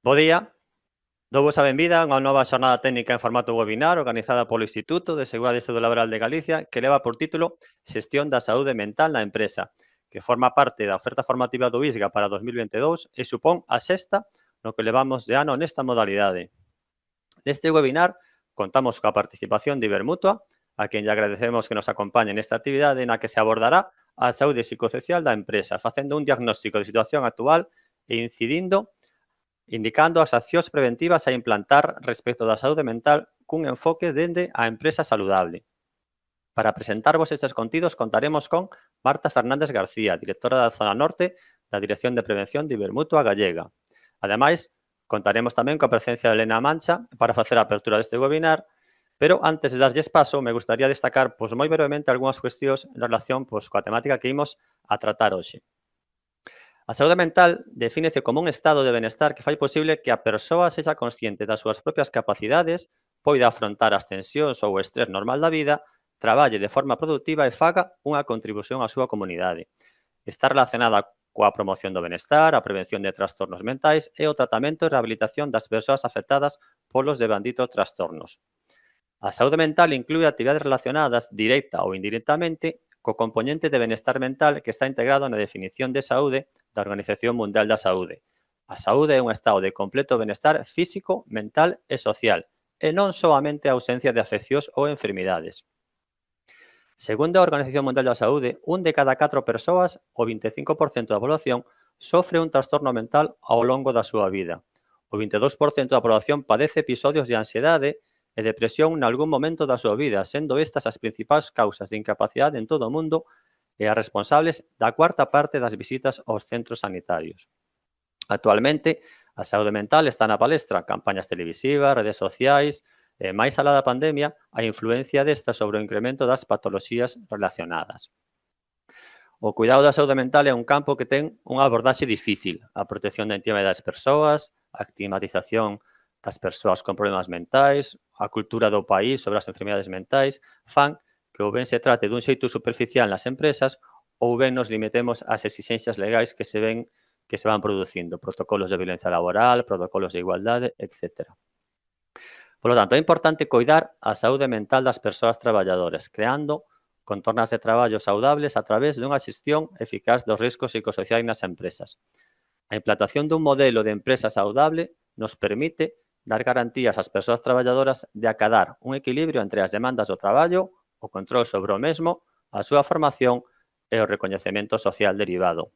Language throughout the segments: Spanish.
Bo día, douvos a benvida a unha nova xornada técnica en formato webinar organizada polo Instituto de Seguridade e Saúde Laboral de Galicia que leva por título Xestión da Saúde Mental na Empresa, que forma parte da oferta formativa do ISGA para 2022 e supón a sexta no que levamos de ano nesta modalidade. Neste webinar contamos coa participación de Ibermutua, a quen lle agradecemos que nos acompañe nesta actividade na que se abordará a saúde psicosocial da empresa, facendo un diagnóstico de situación actual e indicando as accións preventivas a implantar respecto da saúde mental cun enfoque dende a empresa saludable. Para presentarvos estes contidos contaremos con Marta Fernández García, directora da Zona Norte da Dirección de Prevención de Ibermutua Gallega. Ademais, contaremos tamén coa presencia de Elena Mancha para facer a apertura deste webinar, pero antes de darlles paso, me gustaría destacar moi brevemente algunhas cuestións en relación coa temática que imos a tratar hoxe. A saúde mental defínese como un estado de benestar que fai posible que a persoa sexa consciente das súas propias capacidades, poida afrontar as tensións ou o estrés normal da vida, traballe de forma productiva e faga unha contribución á súa comunidade. Está relacionada coa promoción do benestar, a prevención de trastornos mentais e o tratamento e rehabilitación das persoas afectadas polos devanditos trastornos. A saúde mental inclúe actividades relacionadas directa ou indirectamente co componente de benestar mental que está integrado na definición de saúde da Organización Mundial da Saúde. A saúde é un estado de completo benestar físico, mental e social, e non soamente a ausencia de afeccións ou enfermidades. Segundo a Organización Mundial da Saúde, un de cada 4 persoas, o 25% da población, sofre un trastorno mental ao longo da súa vida. O 22% da población padece episodios de ansiedade e depresión nalgún momento da súa vida, sendo estas as principais causas de incapacidade en todo o mundo e as responsables da cuarta parte das visitas aos centros sanitarios. Actualmente, a saúde mental está na palestra, campañas televisivas, redes sociais, e máis alá da pandemia, a influencia desta sobre o incremento das patoloxías relacionadas. O cuidado da saúde mental é un campo que ten unha abordaxe difícil. A protección da intimidade das persoas, a estigmatización das persoas con problemas mentais, a cultura do país sobre as enfermidades mentais, fan que ou ben se trate dun xeito superficial nas empresas ou ben nos limitemos ás exixencias legais que se van producindo, protocolos de violencia laboral, protocolos de igualdade, etc. Por lo tanto, é importante coidar a saúde mental das persoas traballadoras, creando contornas de traballo saudables a través dunha xestión eficaz dos riscos psicosociais nas empresas. A implantación dun modelo de empresa saudable nos permite dar garantías ás persoas traballadoras de acadar un equilibrio entre as demandas do traballo, o control sobre o mesmo, a súa formación e o recoñecemento social derivado.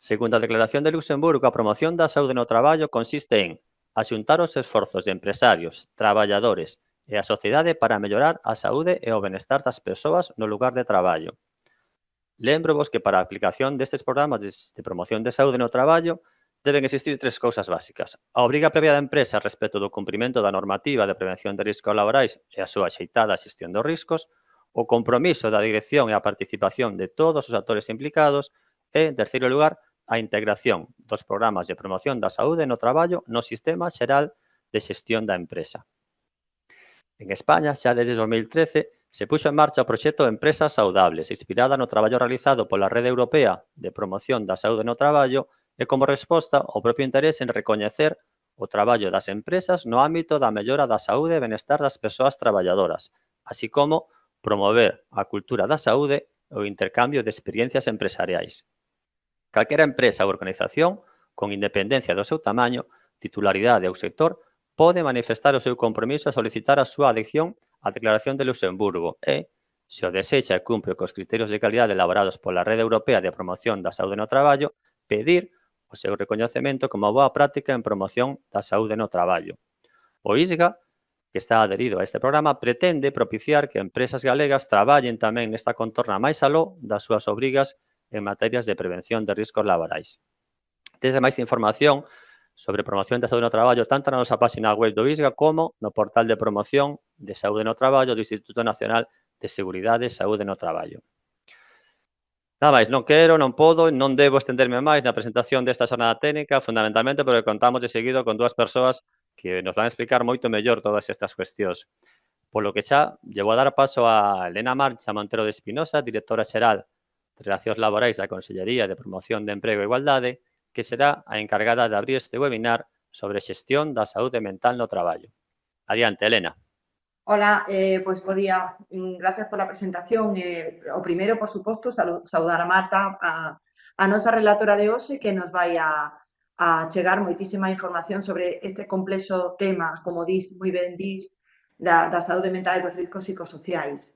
Segundo a Declaración de Luxemburgo, a promoción da saúde no traballo consiste en axuntar os esforzos de empresarios, traballadores e a sociedade para mellorar a saúde e o benestar das persoas no lugar de traballo. Lembrovos que para a aplicación destes programas de promoción de saúde no traballo deben existir 3 cousas básicas. A obriga previa da empresa respecto do cumprimento da normativa de prevención de riscos laborais e a súa axeitada xestión dos riscos, o compromiso da dirección e a participación de todos os actores implicados e, en terceiro lugar, a integración dos programas de promoción da saúde no traballo no sistema xeral de xestión da empresa. En España, xa desde 2013, se puxo en marcha o proxecto Empresas Saudables, inspirada no traballo realizado pola Rede Europea de Promoción da Saúde no Traballo e como resposta ao propio interese en recoñecer o traballo das empresas no ámbito da mellora da saúde e benestar das persoas traballadoras, así como promover a cultura da saúde e o intercambio de experiencias empresariais. Calquera empresa ou organización, con independencia do seu tamaño, titularidade ou sector, pode manifestar o seu compromiso e solicitar a súa adhesión á Declaración de Luxemburgo e, se o desexa e cumpre cos criterios de calidade elaborados pola Rede Europea de Promoción da Saúde no Traballo, pedir o seu recoñecemento como boa práctica en promoción da saúde no traballo. O ISGA, que está adherido a este programa, pretende propiciar que empresas galegas traballen tamén nesta contorna máis aló das súas obrigas en materias de prevención de riscos laborais. Tedes máis información sobre promoción da saúde no traballo tanto na nosa página web do ISGA como no portal de promoción de saúde no traballo do Instituto Nacional de Seguridade e Saúde no Traballo. Nada máis, non quero, non podo, non debo estenderme máis na presentación desta xornada técnica, fundamentalmente porque contamos de seguido con 2 persoas que nos van a explicar moito mellor todas estas cuestións. Polo que xa lle vou a dar paso a Elena Mancha Montero de Espinosa, directora xeral de Relacións Laborais da Consellería de Promoción de Emprego e Igualdade, que será a encargada de abrir este webinar sobre xestión da saúde mental no traballo. Adiante, Elena. Hola, pues bo día. Gracias por la presentación. O primeiro, por suposto, saudar a Marta, a nosa relatora de hoxe, que nos vai a chegar moitísima información sobre este complexo tema, como moi ben dís, da saúde mental e dos riscos psicosociais.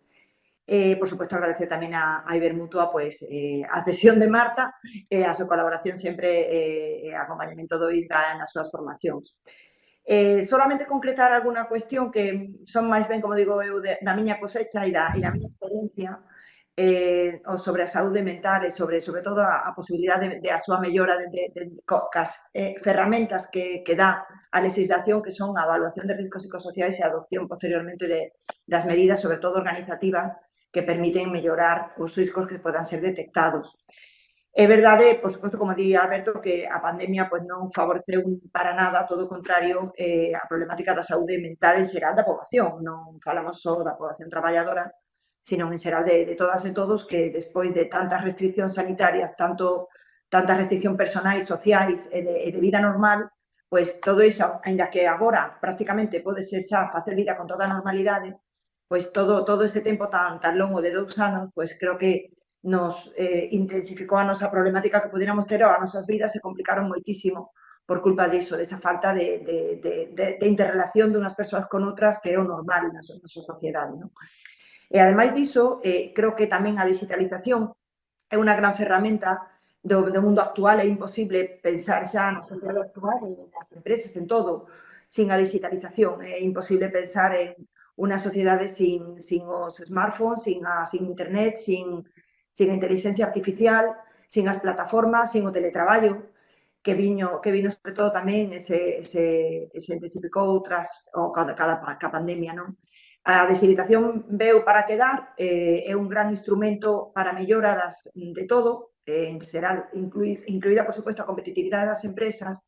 Por suposto, agradecer tamén a Ibermutua pues, a cesión de Marta e a súa colaboración sempre e acompañamento do ISGA nas súas formacións. Solamente concretar alguna cuestión que son máis ben, como digo eu, da miña cosecha e da miña experiencia sobre a saúde mental e sobre todo a posibilidade de a súa mellora cas ferramentas que dá a legislación, que son a evaluación de riscos psicosociais e a adopción posteriormente das medidas, sobre todo organizativas, que permiten mellorar os riscos que podan ser detectados. É verdade, por suposto, como di Alberto, que a pandemia pues, non favoreceu para nada, todo o contrario, a problemática da saúde mental en xeral da poboación. Non falamos só da poboación traballadora, sino en xeral de todas e todos que despois de tantas restriccións sanitarias, tanta restricción personais, sociais e de vida normal, pues todo iso, ainda que agora prácticamente pode ser xa facer vida con toda a normalidade, pues todo ese tempo tan longo de 2 anos, pues creo que nos intensificou a nosa problemática que pudiéramos ter ou as nosas vidas se complicaron moitísimo por culpa diso, desa falta de interrelación de unhas persoas con outras que é o normal na nosa sociedade. Non? E, ademais diso, creo que tamén a digitalización é unha gran ferramenta do mundo actual. É imposible pensar xa na sociedade actual e nas empresas, en todo, sin a digitalización. É imposible pensar en unha sociedade sin os smartphones, sin internet, sin a inteligencia artificial, sin as plataformas, sin o teletraballo, que viño sobre todo tamén se intensificou tras cada pandemia, non? A digitalización veu para quedar, é un gran instrumento para a mellora de todo, en xeral, incluída, por suposto, a competitividade das empresas,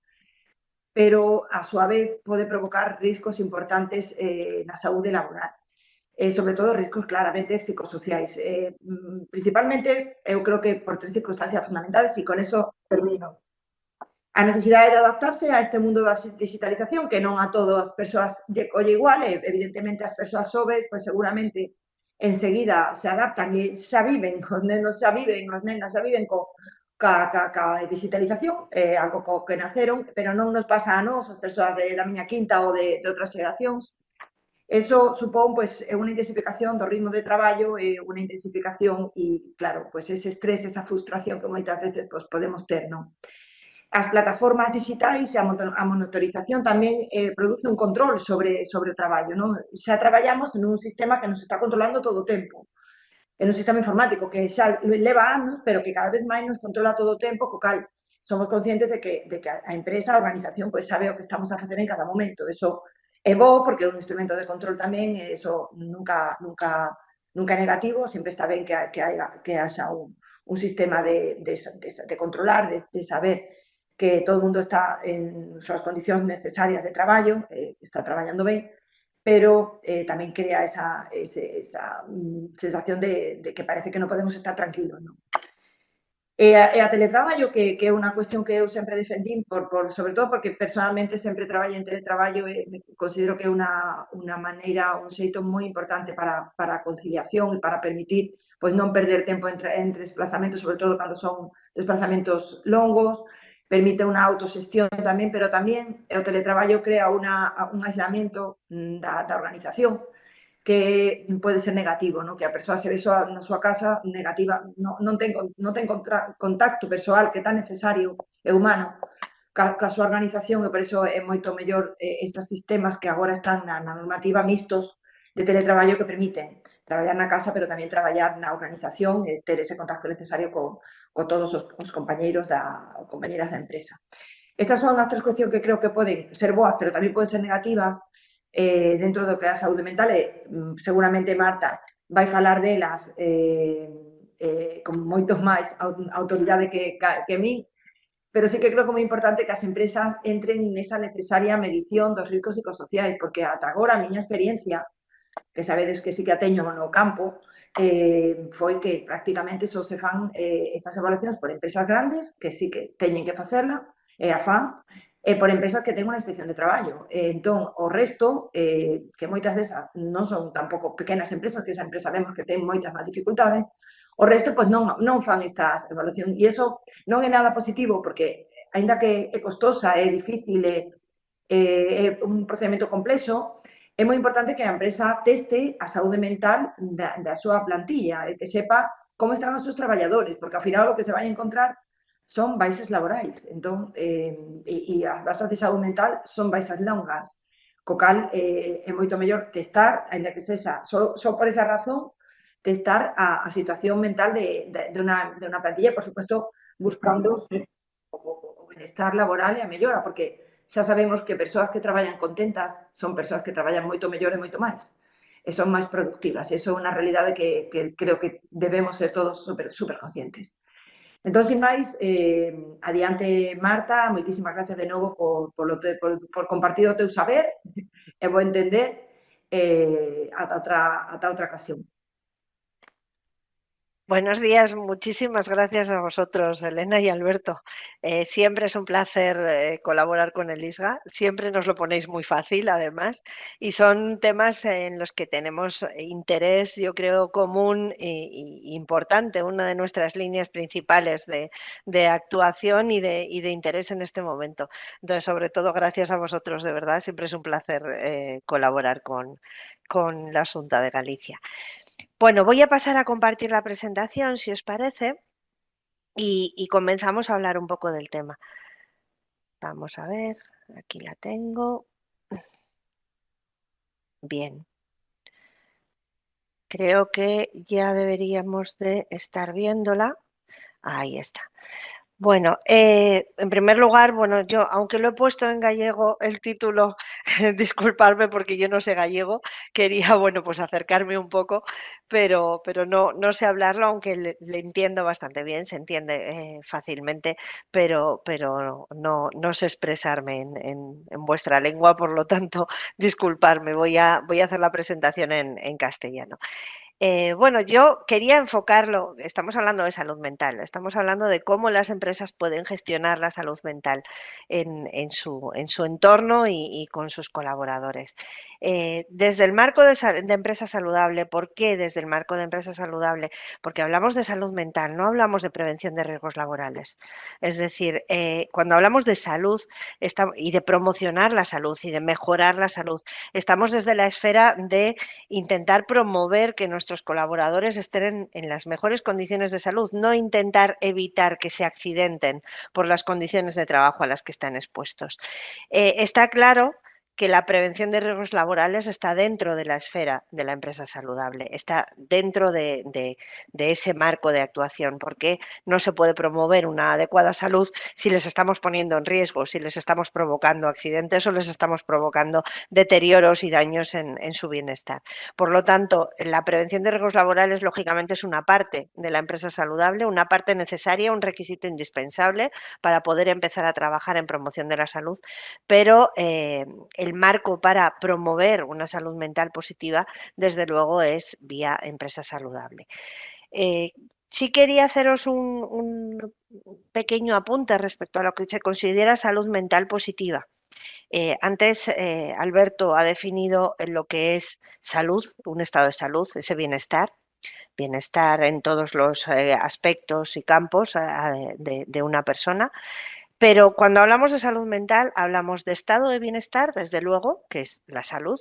pero, a súa vez, pode provocar riscos importantes na saúde laboral. Sobre todo riscos claramente psicosociais. Principalmente, eu creo que por 3 circunstancias fundamentales, e con eso termino. A necesidade de adaptarse a este mundo da digitalización, que non a todas as persoas lle colle igual, e evidentemente as persoas xoves, pois seguramente enseguida se adaptan e xa viven, os nenos xa viven, as nenas xa viven ca digitalización, algo que naceron, pero non nos pasa a nós, as persoas da miña quinta ou de outras xeracións. Eso supón, pois, unha intensificación do ritmo de traballo e unha intensificación e, claro, pois ese estrés, esa frustración que moitas veces pois, podemos ter, non? As plataformas digitais e a monitorización tamén produce un control sobre o traballo, non? Xa traballamos nun sistema que nos está controlando todo o tempo. En un sistema informático que xa leva anos, pero que cada vez máis nos controla todo o tempo, co cal somos conscientes de que a empresa, a organización, pois sabe o que estamos a facer en cada momento. Eso é bo porque é un instrumento de control tamén, e eso nunca é negativo, sempre está ben que haxa un sistema de controlar, de saber que todo o mundo está en súas condicións necesarias de traballo, está traballando ben, pero tamén crea esa sensación de que parece que non podemos estar tranquilos, non? E a teletraballo, que é unha cuestión que eu sempre defendín, sobre todo porque personalmente sempre traballei en teletraballo e considero que é unha maneira, un xeito moi importante para a conciliación e para permitir pois non perder tempo entre desplazamentos, sobre todo cando son desplazamentos longos, permite unha autoxestión tamén, pero tamén o teletraballo crea un aislamento da organización, que pode ser negativo, ¿no? Que a persoa se ve soa na súa casa negativa, non ten contacto persoal que é tan necesario e humano ca súa organización, e por iso é moito mellor estes sistemas que agora están na normativa mixtos de teletraballo que permiten traballar na casa, pero tamén traballar na organización e ter ese contacto necesario con todos os compañeiros ou compañeras da empresa. Estas son as 3 cuestións que creo que poden ser boas, pero tamén poden ser negativas dentro do que é a saúde mental, e seguramente Marta vai falar delas con moitos máis autoridade que min, pero sí que creo que é moi importante que as empresas entren nesa necesaria medición dos riscos psicosociais, porque ata agora a miña experiencia, que sabedes que sí que a teño no campo, foi que prácticamente só se fan estas evaluacións por empresas grandes, que sí que teñen que facela, e a fan, e por empresas que ten unha inspección de traballo. Entón, o resto, que moitas desas non son tampouco pequenas empresas, que esa empresa vemos que ten moitas máis dificultades, o resto pois non fan estas evaluacións. E iso non é nada positivo, porque, aínda que é costosa, é difícil, é un procedimento complexo, é moi importante que a empresa teste a saúde mental da súa plantilla e que sepa como están os seus traballadores, porque ao final o que se vai encontrar son baixas laborais. Entón, e as baixas de saúde mental son baixas longas, co cal é moito mellor testar, ainda que sexa só por esa razón, testar a situación mental de unha plantilla, por supuesto, buscando o benestar laboral e a mellora, porque xa sabemos que persoas que traballan contentas son persoas que traballan moito mellor e moito máis e son máis productivas. Iso é unha realidade que creo que debemos ser todos super conscientes. Entón, sin máis, adiante, Marta, moitísimas gracias de novo por compartir o teu saber e bo entender, ata outra ocasión. Buenos días, muchísimas gracias a vosotros, Elena y Alberto. Siempre es un placer colaborar con el ISGA, siempre nos lo ponéis muy fácil además, y son temas en los que tenemos interés, yo creo, común e importante, una de nuestras líneas principales de actuación y de interés en este momento. Entonces, sobre todo, gracias a vosotros, de verdad, siempre es un placer colaborar con la Xunta de Galicia. Bueno, voy a pasar a compartir la presentación, si os parece, y comenzamos a hablar un poco del tema. Vamos a ver, aquí la tengo. Bien. Creo que ya deberíamos de estar viéndola. Ahí está. Bueno, en primer lugar, bueno, yo, aunque lo he puesto en gallego el título, disculparme porque yo no sé gallego, quería, bueno, pues acercarme un poco, pero no sé hablarlo, aunque le entiendo bastante bien, se entiende fácilmente, pero no sé expresarme en vuestra lengua, por lo tanto, disculparme, voy a hacer la presentación en castellano. Bueno, yo quería enfocarlo, estamos hablando de salud mental, estamos hablando de cómo las empresas pueden gestionar la salud mental en su entorno y con sus colaboradores. Desde el marco de empresa saludable, ¿por qué desde el marco de empresa saludable? Porque hablamos de salud mental, no hablamos de prevención de riesgos laborales. Es decir, cuando hablamos de salud y de promocionar la salud y de mejorar la salud, estamos desde la esfera de intentar promover que nuestros colaboradores estén en las mejores condiciones de salud, no intentar evitar que se accidenten por las condiciones de trabajo a las que están expuestos. Está claro que la prevención de riesgos laborales está dentro de la esfera de la empresa saludable, está dentro de ese marco de actuación, porque no se puede promover una adecuada salud si les estamos poniendo en riesgo, si les estamos provocando accidentes o les estamos provocando deterioros y daños en su bienestar. Por lo tanto, la prevención de riesgos laborales, lógicamente, es una parte de la empresa saludable, una parte necesaria, un requisito indispensable para poder empezar a trabajar en promoción de la salud, pero el marco para promover una salud mental positiva, desde luego, es vía empresa saludable. Sí quería haceros un pequeño apunte respecto a lo que se considera salud mental positiva. Antes Alberto ha definido lo que es salud, un estado de salud, ese bienestar en todos los aspectos y campos de una persona. Pero cuando hablamos de salud mental, hablamos de estado de bienestar, desde luego, que es la salud,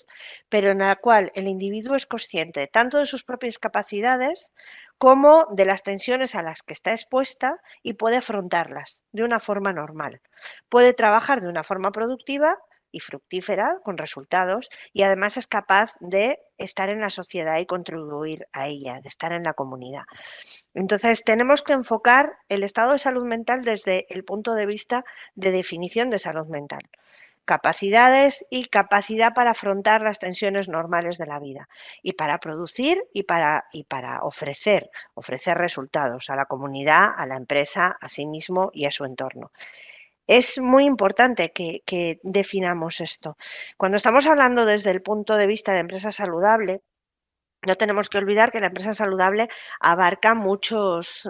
pero en la cual el individuo es consciente tanto de sus propias capacidades como de las tensiones a las que está expuesta y puede afrontarlas de una forma normal. Puede trabajar de una forma productiva y fructífera, con resultados, y además es capaz de estar en la sociedad y contribuir a ella, de estar en la comunidad. Entonces, tenemos que enfocar el estado de salud mental desde el punto de vista de definición de salud mental. Capacidades y capacidad para afrontar las tensiones normales de la vida y para producir y para ofrecer resultados a la comunidad, a la empresa, a sí mismo y a su entorno. Es muy importante que definamos esto. Cuando estamos hablando desde el punto de vista de empresa saludable, No tenemos que olvidar que la empresa saludable abarca muchos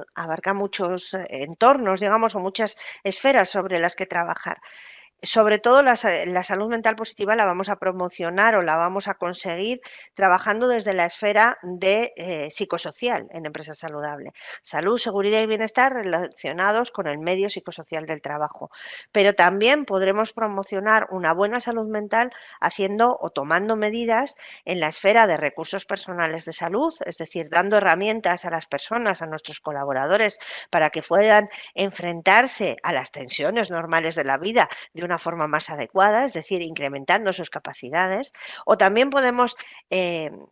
entornos, digamos, o muchas esferas sobre las que trabajar. Sobre todo la salud mental positiva la vamos a promocionar o la vamos a conseguir trabajando desde la esfera de psicosocial en empresa saludable. Salud, seguridad y bienestar relacionados con el medio psicosocial del trabajo. Pero también podremos promocionar una buena salud mental haciendo o tomando medidas en la esfera de recursos personales de salud, es decir, dando herramientas a las personas, a nuestros colaboradores, para que puedan enfrentarse a las tensiones normales de la vida de una forma más adecuada, es decir, incrementando sus capacidades, o también podemos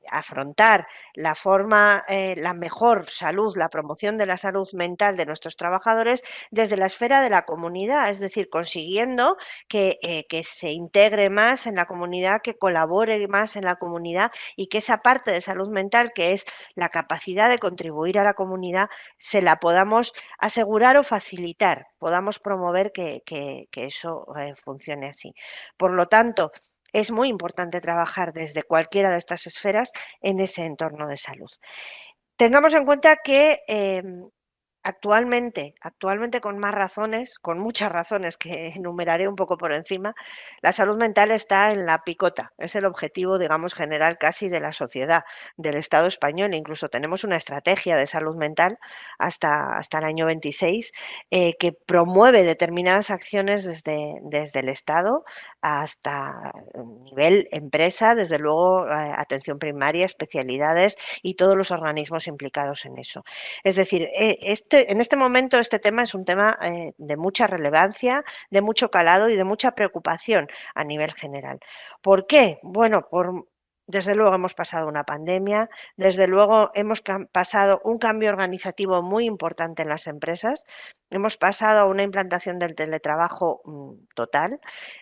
afrontar la mejor salud, la promoción de la salud mental de nuestros trabajadores desde la esfera de la comunidad, es decir, consiguiendo que se integre más en la comunidad, que colabore más en la comunidad y que esa parte de salud mental, que es la capacidad de contribuir a la comunidad, se la podamos asegurar o facilitar, podamos promover que eso funcione así. Por lo tanto, es muy importante trabajar desde cualquiera de estas esferas en ese entorno de salud. Tengamos en cuenta que actualmente con más razones, con muchas razones que enumeraré un poco por encima, la salud mental está en la picota. Es el objetivo, digamos, general casi de la sociedad, del Estado español. Incluso tenemos una estrategia de salud mental hasta el año 26 que promueve determinadas acciones desde el Estado hasta nivel empresa, desde luego atención primaria, especialidades y todos los organismos implicados en eso. Es decir, en este momento este tema es un tema de mucha relevancia, de mucho calado y de mucha preocupación a nivel general. ¿Por qué? Bueno, desde luego hemos pasado una pandemia, desde luego hemos pasado un cambio organizativo muy importante en las empresas, hemos pasado a una implantación del teletrabajo total,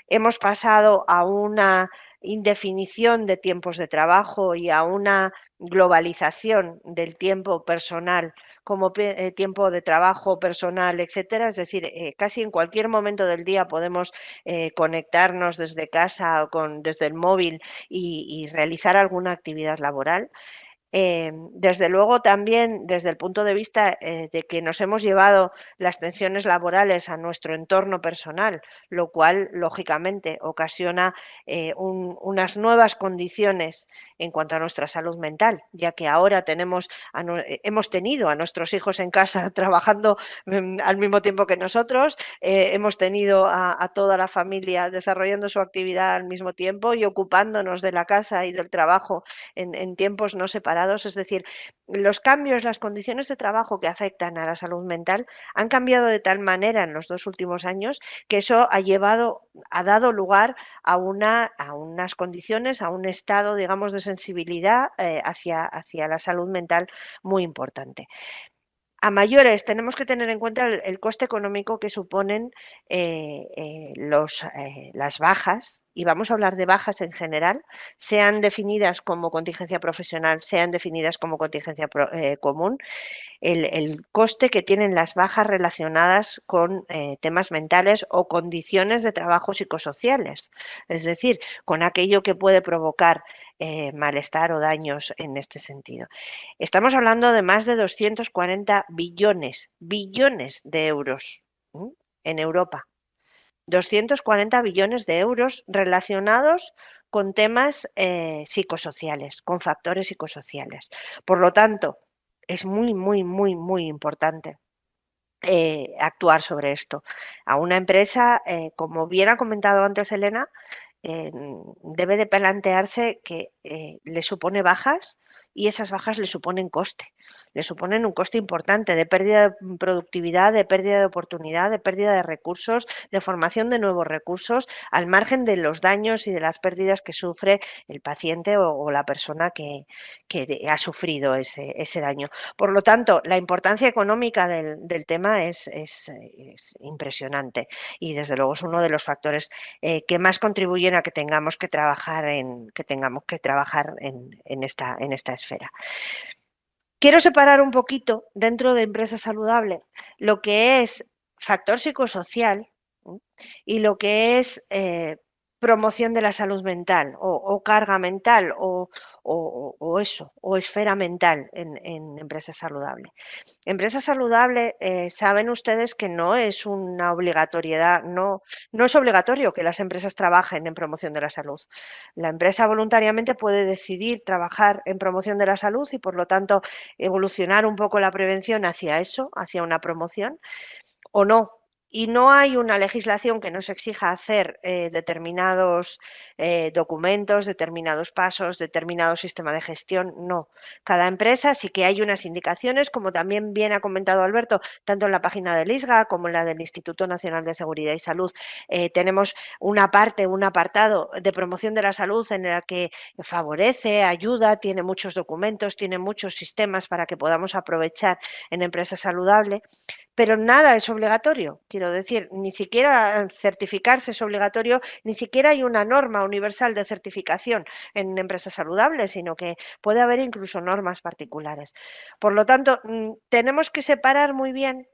hemos pasado a una indefinición de tiempos de trabajo y a una globalización del tiempo personal como tiempo de trabajo personal, etcétera. Es decir, casi en cualquier momento del día podemos conectarnos desde casa o desde el móvil y realizar alguna actividad laboral. Desde luego también desde el punto de vista de que nos hemos llevado las tensiones laborales a nuestro entorno personal, lo cual lógicamente ocasiona unas nuevas condiciones en cuanto a nuestra salud mental, ya que ahora hemos tenido a nuestros hijos en casa trabajando al mismo tiempo que nosotros, hemos tenido a toda la familia desarrollando su actividad al mismo tiempo y ocupándonos de la casa y del trabajo en tiempos no separados. Es decir, los cambios, las condiciones de trabajo que afectan a la salud mental han cambiado de tal manera en los 2 últimos años que eso ha dado lugar a unas condiciones, a un estado, digamos, de sensibilidad hacia la salud mental muy importante. A mayores, tenemos que tener en cuenta el coste económico que suponen las bajas, y vamos a hablar de bajas en general, sean definidas como contingencia profesional, sean definidas como contingencia común, el coste que tienen las bajas relacionadas con temas mentales o condiciones de trabajo psicosociales, es decir, con aquello que puede provocar malestar o daños en este sentido. Estamos hablando de más de 240 billones de euros en Europa. 240 billones de euros relacionados con temas psicosociales, con factores psicosociales. Por lo tanto, es muy, muy, muy, muy importante actuar sobre esto. A una empresa, como bien ha comentado antes Elena, debe de plantearse que le supone bajas y esas bajas le suponen coste. Le suponen un coste importante de pérdida de productividad, de pérdida de oportunidad, de pérdida de recursos, de formación de nuevos recursos, al margen de los daños y de las pérdidas que sufre el paciente o la persona que ha sufrido ese daño. Por lo tanto, la importancia económica del tema es impresionante y desde luego es uno de los factores que más contribuyen a que tengamos que trabajar en esta esfera. Quiero separar un poquito dentro de empresa saludable lo que es factor psicosocial y lo que es promoción de la salud mental o carga mental o eso, o esfera mental en empresa saludable. Empresa saludable, saben ustedes que no es una obligatoriedad, no es obligatorio que las empresas trabajen en promoción de la salud. La empresa voluntariamente puede decidir trabajar en promoción de la salud y, por lo tanto, evolucionar un poco la prevención hacia eso, hacia una promoción, o no. Y no hay una legislación que nos exija hacer determinados documentos, determinados pasos, determinado sistema de gestión, no. Cada empresa sí que hay unas indicaciones, como también bien ha comentado Alberto, tanto en la página del ISGA como en la del Instituto Nacional de Seguridad y Salud. Tenemos una parte, un apartado de promoción de la salud en el que favorece, ayuda, tiene muchos documentos, tiene muchos sistemas para que podamos aprovechar en empresa saludable. Pero nada es obligatorio, quiero decir, ni siquiera certificarse es obligatorio, ni siquiera hay una norma universal de certificación en empresas saludables, sino que puede haber incluso normas particulares. Por lo tanto, tenemos que separar muy bien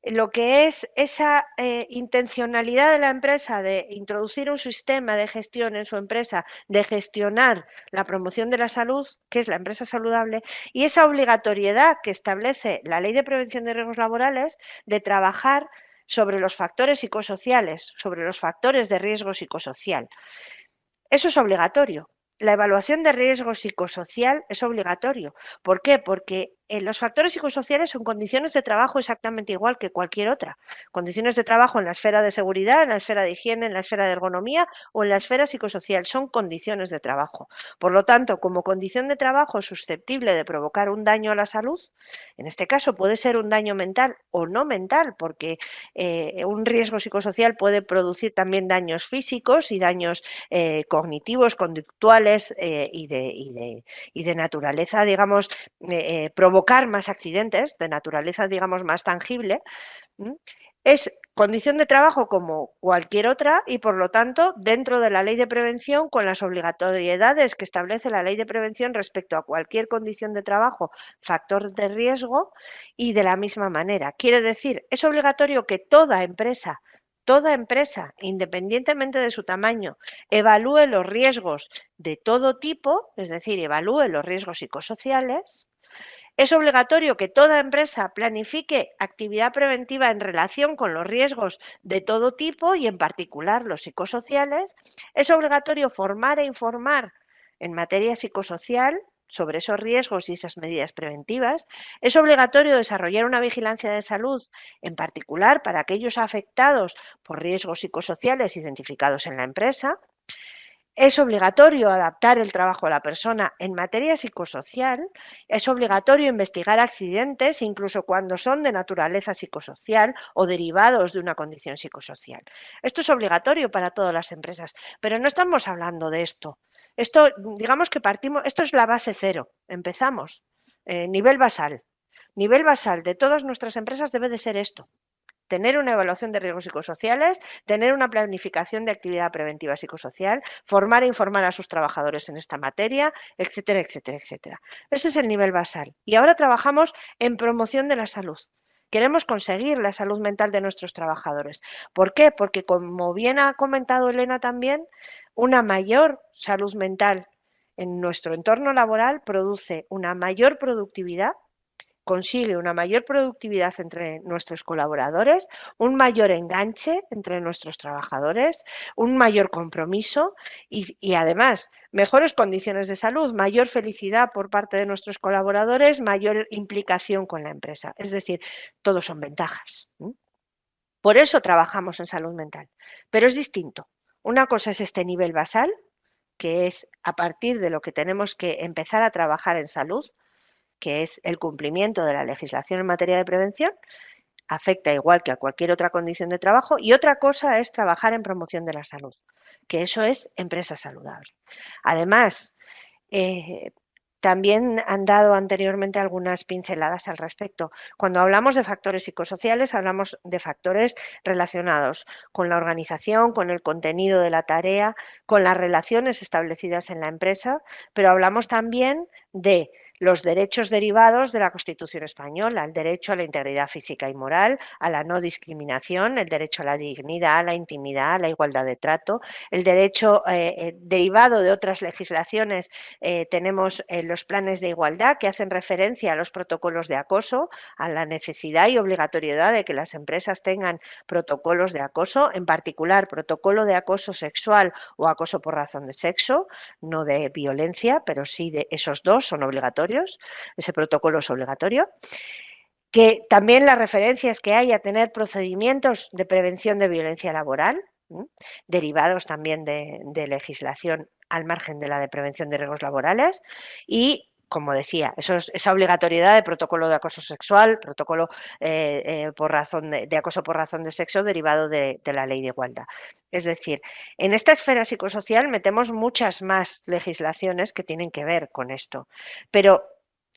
lo que es esa intencionalidad de la empresa de introducir un sistema de gestión en su empresa, de gestionar la promoción de la salud, que es la empresa saludable, y esa obligatoriedad que establece la Ley de Prevención de Riesgos Laborales de trabajar sobre los factores psicosociales, sobre los factores de riesgo psicosocial. Eso es obligatorio. La evaluación de riesgo psicosocial es obligatorio. ¿Por qué? Porque los factores psicosociales son condiciones de trabajo exactamente igual que cualquier otra. Condiciones de trabajo en la esfera de seguridad, en la esfera de higiene, en la esfera de ergonomía o en la esfera psicosocial. Son condiciones de trabajo. Por lo tanto, como condición de trabajo susceptible de provocar un daño a la salud, en este caso puede ser un daño mental o no mental, porque un riesgo psicosocial puede producir también daños físicos y daños cognitivos, conductuales y de naturaleza, digamos, provocar más accidentes, de naturaleza, digamos, más tangible. Es condición de trabajo como cualquier otra y, por lo tanto, dentro de la ley de prevención, con las obligatoriedades que establece la ley de prevención respecto a cualquier condición de trabajo, factor de riesgo, y de la misma manera. Quiere decir, es obligatorio que toda empresa, independientemente de su tamaño, evalúe los riesgos de todo tipo, es decir, evalúe los riesgos psicosociales. Es obligatorio que toda empresa planifique actividad preventiva en relación con los riesgos de todo tipo y en particular los psicosociales. Es obligatorio formar e informar en materia psicosocial sobre esos riesgos y esas medidas preventivas. Es obligatorio desarrollar una vigilancia de salud, en particular para aquellos afectados por riesgos psicosociales identificados en la empresa. Es obligatorio adaptar el trabajo a la persona en materia psicosocial, es obligatorio investigar accidentes, incluso cuando son de naturaleza psicosocial o derivados de una condición psicosocial. Esto es obligatorio para todas las empresas, pero no estamos hablando de esto. Esto, digamos que partimos, esto es la base cero, empezamos, nivel basal. Nivel basal de todas nuestras empresas debe de ser esto. Tener una evaluación de riesgos psicosociales, tener una planificación de actividad preventiva psicosocial, formar e informar a sus trabajadores en esta materia, etcétera, etcétera, etcétera. Ese es el nivel basal. Y ahora trabajamos en promoción de la salud. Queremos conseguir la salud mental de nuestros trabajadores. ¿Por qué? Porque, como bien ha comentado Elena también, una mayor salud mental en nuestro entorno laboral produce una mayor productividad, consigue una mayor productividad entre nuestros colaboradores, un mayor enganche entre nuestros trabajadores, un mayor compromiso y además mejores condiciones de salud, mayor felicidad por parte de nuestros colaboradores, mayor implicación con la empresa. Es decir, todos son ventajas. Por eso trabajamos en salud mental, pero es distinto. Una cosa es este nivel basal, que es a partir de lo que tenemos que empezar a trabajar en salud, que es el cumplimiento de la legislación en materia de prevención, afecta igual que a cualquier otra condición de trabajo, y otra cosa es trabajar en promoción de la salud, que eso es empresa saludable. Además, también han dado anteriormente algunas pinceladas al respecto. Cuando hablamos de factores psicosociales, hablamos de factores relacionados con la organización, con el contenido de la tarea, con las relaciones establecidas en la empresa, pero hablamos también de los derechos derivados de la Constitución española, el derecho a la integridad física y moral, a la no discriminación, el derecho a la dignidad, a la intimidad, a la igualdad de trato, el derecho derivado de otras legislaciones. Tenemos los planes de igualdad que hacen referencia a los protocolos de acoso, a la necesidad y obligatoriedad de que las empresas tengan protocolos de acoso, en particular protocolo de acoso sexual o acoso por razón de sexo, no de violencia, pero sí de esos dos son obligatorios, ese protocolo es obligatorio. Que también las referencias que hay a tener procedimientos de prevención de violencia laboral, derivados también de legislación al margen de la de prevención de riesgos laborales y, como decía, esa obligatoriedad de protocolo de acoso sexual, protocolo de acoso por razón de sexo derivado de la ley de igualdad. Es decir, en esta esfera psicosocial metemos muchas más legislaciones que tienen que ver con esto, pero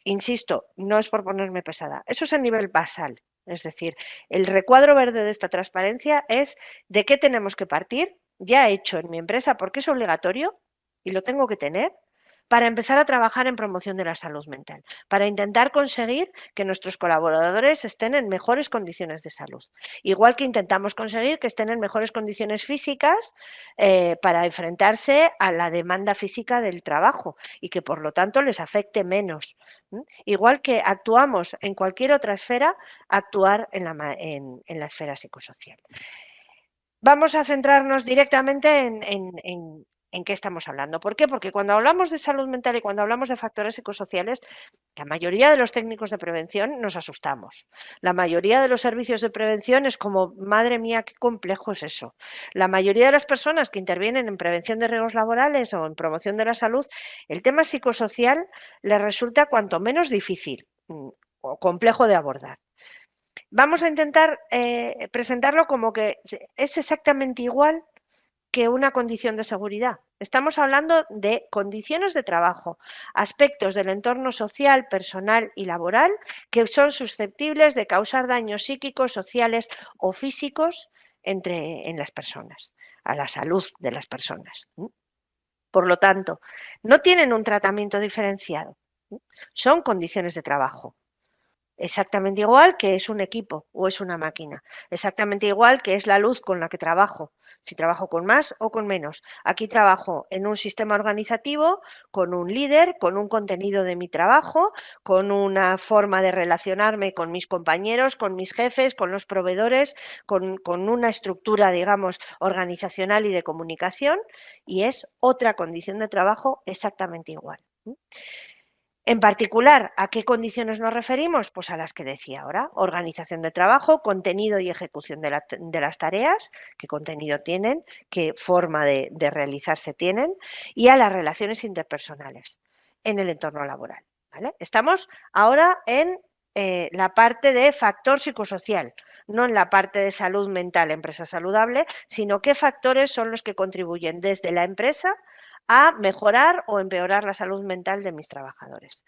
insisto, no es por ponerme pesada, eso es a nivel basal. Es decir, el recuadro verde de esta transparencia es de qué tenemos que partir, ya hecho en mi empresa porque es obligatorio y lo tengo que tener, para empezar a trabajar en promoción de la salud mental, para intentar conseguir que nuestros colaboradores estén en mejores condiciones de salud. Igual que intentamos conseguir que estén en mejores condiciones físicas para enfrentarse a la demanda física del trabajo y que por lo tanto les afecte menos. Igual que actuamos en cualquier otra esfera, actuar en la esfera psicosocial. Vamos a centrarnos directamente en qué estamos hablando. ¿Por qué? Porque cuando hablamos de salud mental y cuando hablamos de factores psicosociales, la mayoría de los técnicos de prevención nos asustamos. La mayoría de los servicios de prevención es como, madre mía, qué complejo es eso. La mayoría de las personas que intervienen en prevención de riesgos laborales o en promoción de la salud, el tema psicosocial les resulta cuanto menos difícil o complejo de abordar. Vamos a intentar presentarlo como que es exactamente igual que una condición de seguridad. Estamos hablando de condiciones de trabajo, aspectos del entorno social, personal y laboral que son susceptibles de causar daños psíquicos, sociales o físicos en las personas, a la salud de las personas. Por lo tanto, no tienen un tratamiento diferenciado, son condiciones de trabajo. Exactamente igual que es un equipo o es una máquina. Exactamente igual que es la luz con la que trabajo. Si trabajo con más o con menos. Aquí trabajo en un sistema organizativo, con un líder, con un contenido de mi trabajo, con una forma de relacionarme con mis compañeros, con mis jefes, con los proveedores, con una estructura, digamos, organizacional y de comunicación. Y es otra condición de trabajo exactamente igual. En particular, ¿a qué condiciones nos referimos? Pues a las que decía ahora, organización de trabajo, contenido y ejecución de las tareas, qué contenido tienen, qué forma de realizarse tienen, y a las relaciones interpersonales en el entorno laboral. ¿Vale? Estamos ahora en la parte de factor psicosocial, no en la parte de salud mental, empresa saludable, sino qué factores son los que contribuyen desde la empresa a mejorar o empeorar la salud mental de mis trabajadores.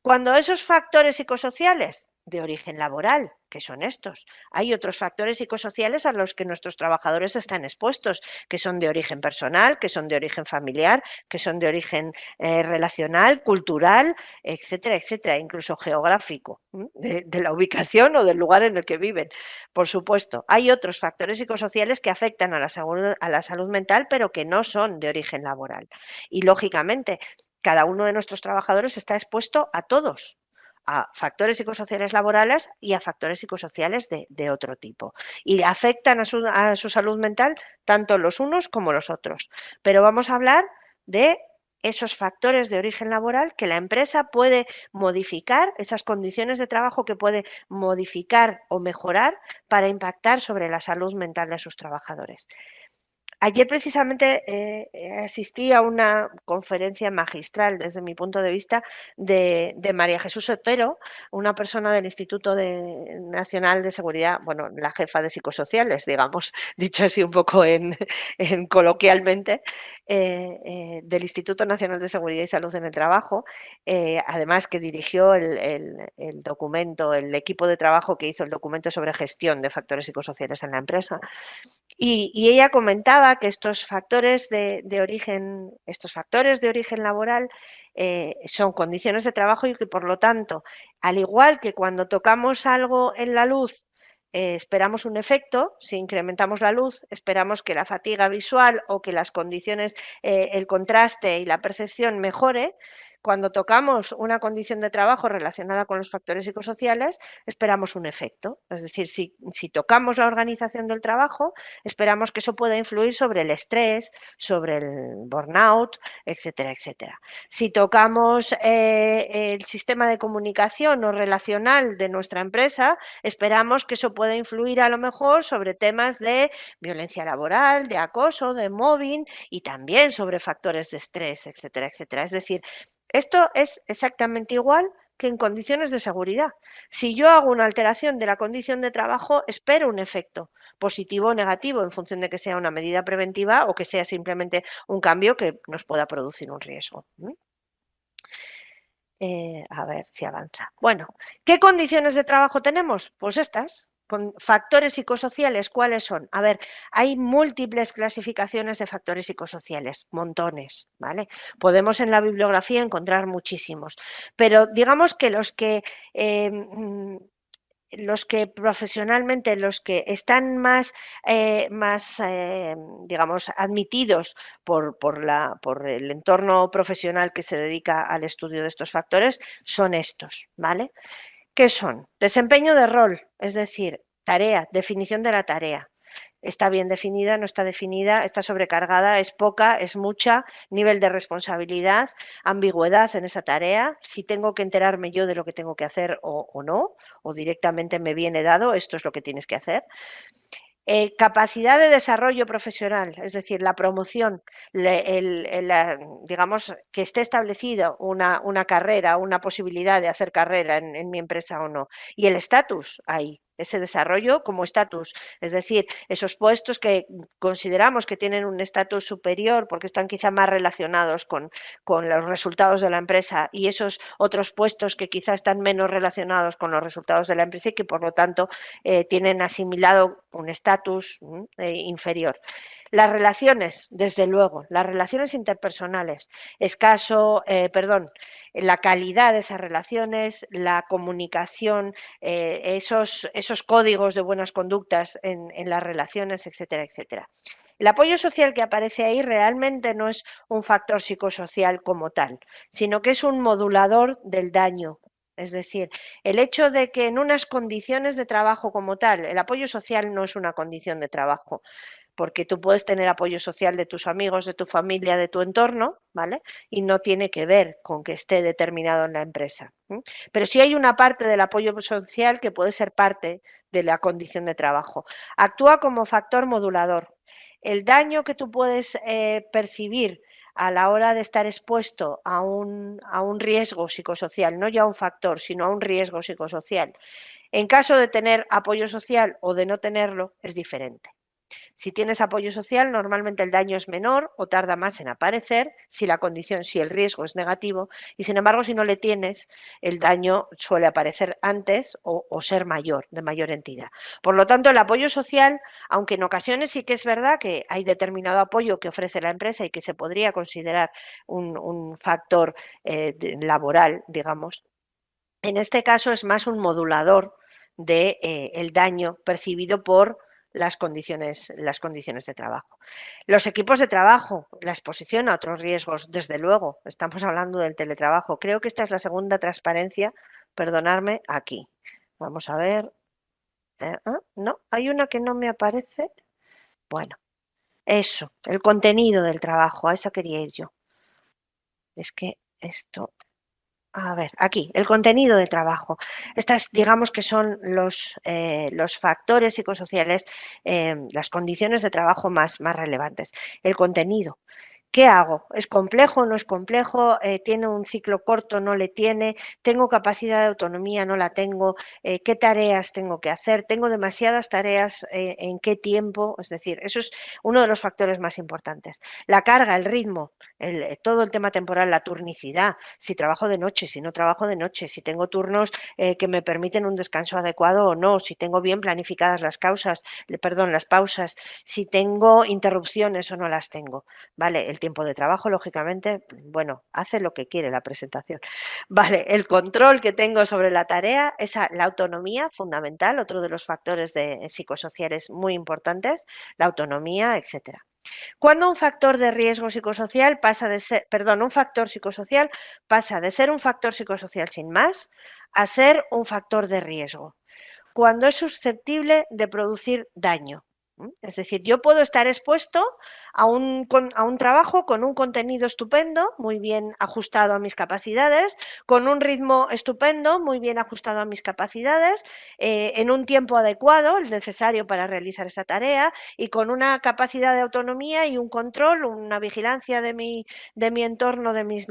Cuando esos factores psicosociales de origen laboral, que son estos, hay otros factores psicosociales a los que nuestros trabajadores están expuestos, que son de origen personal, que son de origen familiar, que son de origen relacional, cultural, etcétera, etcétera, incluso geográfico, de la ubicación o del lugar en el que viven. Por supuesto, hay otros factores psicosociales que afectan a la salud mental, pero que no son de origen laboral. Y, lógicamente, cada uno de nuestros trabajadores está expuesto a todos, a factores psicosociales laborales y a factores psicosociales de otro tipo. Y afectan a su salud mental tanto los unos como los otros. Pero vamos a hablar de esos factores de origen laboral que la empresa puede modificar, esas condiciones de trabajo que puede modificar o mejorar para impactar sobre la salud mental de sus trabajadores. Ayer precisamente asistí a una conferencia magistral, desde mi punto de vista, de María Jesús Otero, una persona del Instituto Nacional de Seguridad, bueno, la jefa de psicosociales, digamos, dicho así un poco coloquialmente, del Instituto Nacional de Seguridad y Salud en el Trabajo, además que dirigió el documento, el equipo de trabajo que hizo el documento sobre gestión de factores psicosociales en la empresa. Y ella comentaba comentaba que estos factores de origen laboral son condiciones de trabajo y que, por lo tanto, al igual que cuando tocamos algo en la luz, esperamos un efecto, si incrementamos la luz, esperamos que la fatiga visual o que las condiciones, el contraste y la percepción mejore. Cuando tocamos una condición de trabajo relacionada con los factores psicosociales, esperamos un efecto. Es decir, si tocamos la organización del trabajo, esperamos que eso pueda influir sobre el estrés, sobre el burnout, etcétera, etcétera. Si tocamos el sistema de comunicación o relacional de nuestra empresa, esperamos que eso pueda influir a lo mejor sobre temas de violencia laboral, de acoso, de mobbing y también sobre factores de estrés, etcétera, etcétera. Es decir, esto es exactamente igual que en condiciones de seguridad. Si yo hago una alteración de la condición de trabajo, espero un efecto positivo o negativo en función de que sea una medida preventiva o que sea simplemente un cambio que nos pueda producir un riesgo. A ver si avanza. Bueno, ¿qué condiciones de trabajo tenemos? Pues estas. Con factores psicosociales, ¿cuáles son? A ver, hay múltiples clasificaciones de factores psicosociales, montones, ¿vale? Podemos en la bibliografía encontrar muchísimos, pero digamos que los que profesionalmente, los que están más digamos, admitidos por el entorno profesional que se dedica al estudio de estos factores, son estos, ¿vale? ¿Qué son? Desempeño de rol, es decir, tarea, definición de la tarea. Está bien definida, no está definida, está sobrecargada, es poca, es mucha, nivel de responsabilidad, ambigüedad en esa tarea, si tengo que enterarme yo de lo que tengo que hacer o no, o directamente me viene dado, esto es lo que tienes que hacer. Capacidad de desarrollo profesional, es decir, la promoción, digamos, que esté establecido una carrera, una posibilidad de hacer carrera en mi empresa o no. Y el estatus ahí, ese desarrollo como estatus, es decir, esos puestos que consideramos que tienen un estatus superior porque están quizá más relacionados con los resultados de la empresa y esos otros puestos que quizá están menos relacionados con los resultados de la empresa y que por lo tanto tienen asimilado un estatus inferior. Las relaciones, desde luego, las relaciones interpersonales, la calidad de esas relaciones, la comunicación, esos códigos de buenas conductas en las relaciones, etcétera, etcétera. El apoyo social que aparece ahí realmente no es un factor psicosocial como tal, sino que es un modulador del daño. Es decir, el hecho de que en unas condiciones de trabajo como tal, el apoyo social no es una condición de trabajo, porque tú puedes tener apoyo social de tus amigos, de tu familia, de tu entorno, ¿vale? Y no tiene que ver con que esté determinado en la empresa. Pero sí hay una parte del apoyo social que puede ser parte de la condición de trabajo. Actúa como factor modulador. El daño que tú puedes percibir a la hora de estar expuesto a un riesgo psicosocial, no ya un factor, sino a un riesgo psicosocial, en caso de tener apoyo social o de no tenerlo, es diferente. Si tienes apoyo social, normalmente el daño es menor o tarda más en aparecer si el riesgo es negativo, y sin embargo, si no le tienes, el daño suele aparecer antes o ser mayor, de mayor entidad. Por lo tanto, el apoyo social, aunque en ocasiones sí que es verdad que hay determinado apoyo que ofrece la empresa y que se podría considerar un factor laboral, digamos, en este caso es más un modulador del daño percibido por las condiciones de trabajo. Los equipos de trabajo, la exposición a otros riesgos, desde luego, estamos hablando del teletrabajo. Creo que esta es la segunda transparencia, perdonadme, aquí. Vamos a ver. No, hay una que no me aparece. Bueno, eso, el contenido del trabajo, a esa quería ir yo. Es que esto... A ver, aquí, el contenido de trabajo. Estas, digamos que son los factores psicosociales, las condiciones de trabajo más relevantes. El contenido. ¿Qué hago? ¿Es complejo? ¿No es complejo? ¿Tiene un ciclo corto? ¿No le tiene? ¿Tengo capacidad de autonomía? ¿No la tengo? ¿Qué tareas tengo que hacer? ¿Tengo demasiadas tareas? ¿En qué tiempo? Es decir, eso es uno de los factores más importantes. La carga, el ritmo. todo el tema temporal, la turnicidad, si trabajo de noche, si no trabajo de noche, si tengo turnos que me permiten un descanso adecuado o no, si tengo bien planificadas las pausas, si tengo interrupciones o no las tengo. Vale, el tiempo de trabajo, lógicamente, bueno, hace lo que quiere la presentación. Vale, el control que tengo sobre la tarea, la autonomía, fundamental, otro de los factores psicosociales muy importantes, la autonomía, etcétera. Cuando un factor de riesgo psicosocial un factor psicosocial pasa de ser un factor psicosocial sin más a ser un factor de riesgo. Cuando es susceptible de producir daño. Es decir, yo puedo estar expuesto a un trabajo con un contenido estupendo, muy bien ajustado a mis capacidades, con un ritmo estupendo, muy bien ajustado a mis capacidades, en un tiempo adecuado, el necesario para realizar esa tarea, y con una capacidad de autonomía y un control, una vigilancia de mi entorno, de mis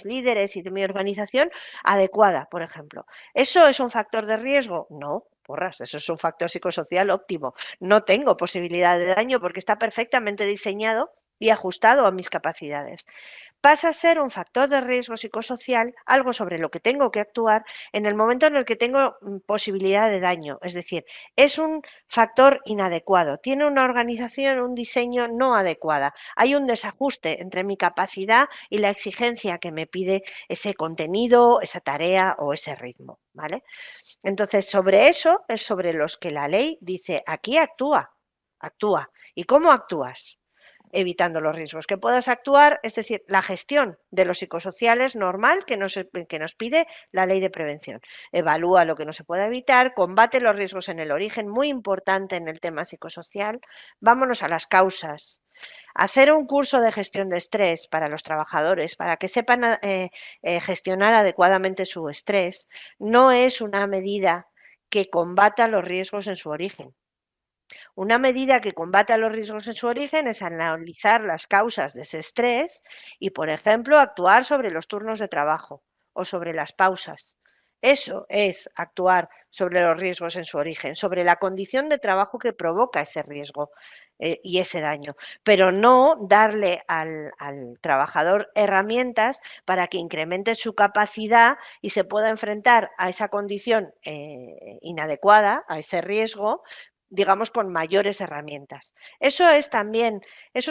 líderes y de mi organización adecuada, por ejemplo. ¿Eso es un factor de riesgo? No. Porras, eso es un factor psicosocial óptimo. No tengo posibilidad de daño porque está perfectamente diseñado y ajustado a mis capacidades. Pasa a ser un factor de riesgo psicosocial, algo sobre lo que tengo que actuar en el momento en el que tengo posibilidad de daño. Es decir, es un factor inadecuado, tiene una organización, un diseño no adecuada. Hay un desajuste entre mi capacidad y la exigencia que me pide ese contenido, esa tarea o ese ritmo, ¿vale? Entonces, sobre eso es sobre los que la ley dice, aquí actúa. ¿Y cómo actúas? Evitando los riesgos que puedas actuar, es decir, la gestión de los psicosociales normal que nos pide la ley de prevención. Evalúa lo que no se puede evitar, combate los riesgos en el origen, muy importante en el tema psicosocial. Vámonos a las causas. Hacer un curso de gestión de estrés para los trabajadores, para que sepan gestionar adecuadamente su estrés, no es una medida que combata los riesgos en su origen. Una medida que combata los riesgos en su origen es analizar las causas de ese estrés y, por ejemplo, actuar sobre los turnos de trabajo o sobre las pausas. Eso es actuar sobre los riesgos en su origen, sobre la condición de trabajo que provoca ese riesgo y ese daño, pero no darle al trabajador herramientas para que incremente su capacidad y se pueda enfrentar a esa condición inadecuada, a ese riesgo, digamos, con mayores herramientas. Eso es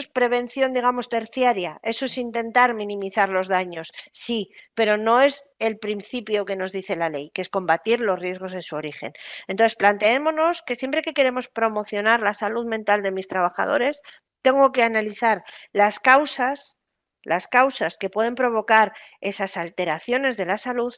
prevención, digamos, terciaria, eso es intentar minimizar los daños, sí, pero no es el principio que nos dice la ley, que es combatir los riesgos en su origen. Entonces, planteémonos que siempre que queremos promocionar la salud mental de mis trabajadores, tengo que analizar las causas que pueden provocar esas alteraciones de la salud